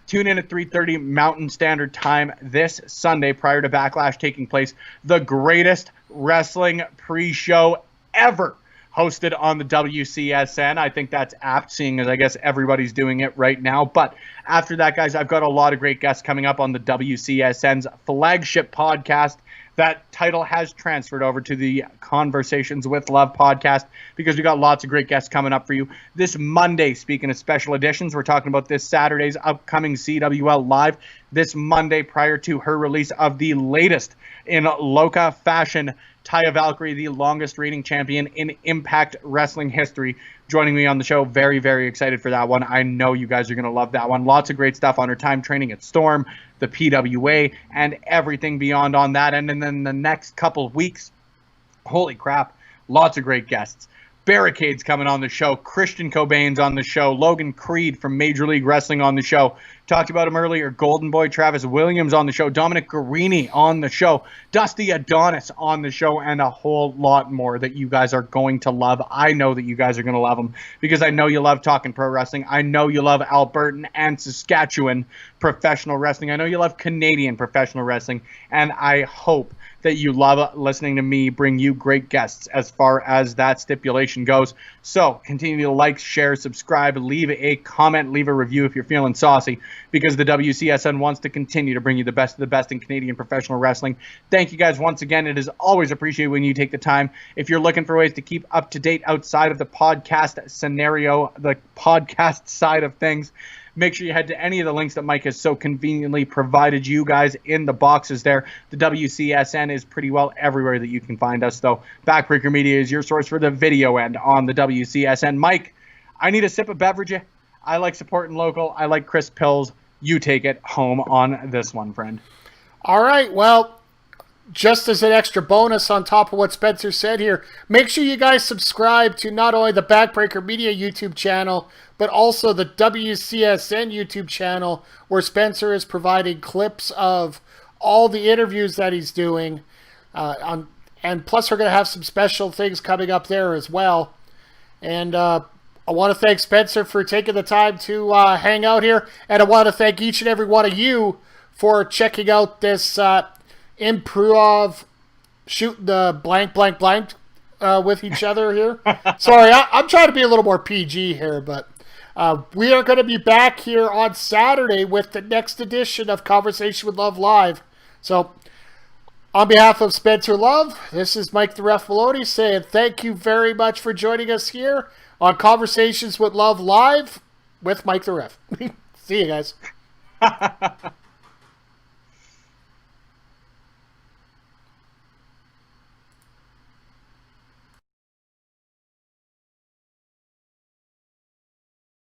Tune in at 3:30 Mountain Standard Time this Sunday prior to Backlash taking place. The greatest wrestling pre-show ever hosted on the WCSN. I think that's apt, seeing as I guess everybody's doing it right now. But after that, guys, I've got a lot of great guests coming up on the WCSN's flagship podcast. That title has transferred over to the Conversations with Love podcast because we got lots of great guests coming up for you. This Monday, speaking of special editions, we're talking about this Saturday's upcoming CWL Live. This Monday, prior to her release of the latest in Loca fashion, Taya Valkyrie, the longest reigning champion in Impact Wrestling history, joining me on the show. Very, very excited for that one. I know you guys are going to love that one. Lots of great stuff on her time training at Storm, the PWA, and everything beyond on that. And then the next couple of weeks, holy crap, lots of great guests. Barricade's coming on the show. Christian Cobain's on the show. Logan Creed from Major League Wrestling on the show. Talked about him earlier. Golden Boy Travis Williams on the show. Dominic Guarini on the show. Dusty Adonis on the show. And a whole lot more that you guys are going to love. I know that you guys are going to love them because I know you love talking pro wrestling. I know you love Albertan and Saskatchewan professional wrestling. I know you love Canadian professional wrestling. And I hope that you love listening to me bring you great guests as far as that stipulation goes. So continue to like, share, subscribe, leave a comment, leave a review if you're feeling saucy, because the WCSN wants to continue to bring you the best of the best in Canadian professional wrestling. Thank you guys once again. It is always appreciated when you take the time. If you're looking for ways to keep up to date outside of the podcast scenario, the podcast side of things, make sure you head to any of the links that Mike has so conveniently provided you guys in the boxes there. The WCSN is pretty well everywhere that you can find us, though. Backbreaker Media is your source for the video end on the WCSN. Mike, I need a sip of beverage. I like supporting local. I like crisp pills. You take it home on this one, friend. All right, well, just as an extra bonus on top of what Spencer said here, make sure you guys subscribe to not only the Backbreaker Media YouTube channel, but also the WCSN YouTube channel, where Spencer is providing clips of all the interviews that he's doing. And plus, we're going to have some special things coming up there as well. And I want to thank Spencer for taking the time to hang out here. And I want to thank each and every one of you for checking out this improv shooting the blank with each other here. Sorry, I'm trying to be a little more PG here, but we are going to be back here on Saturday with the next edition of Conversation with Love Live. So, on behalf of Spencer Love, this is Mike the Ref Maloney saying thank you very much for joining us here on Conversations with Love Live with Mike the Ref. See you guys.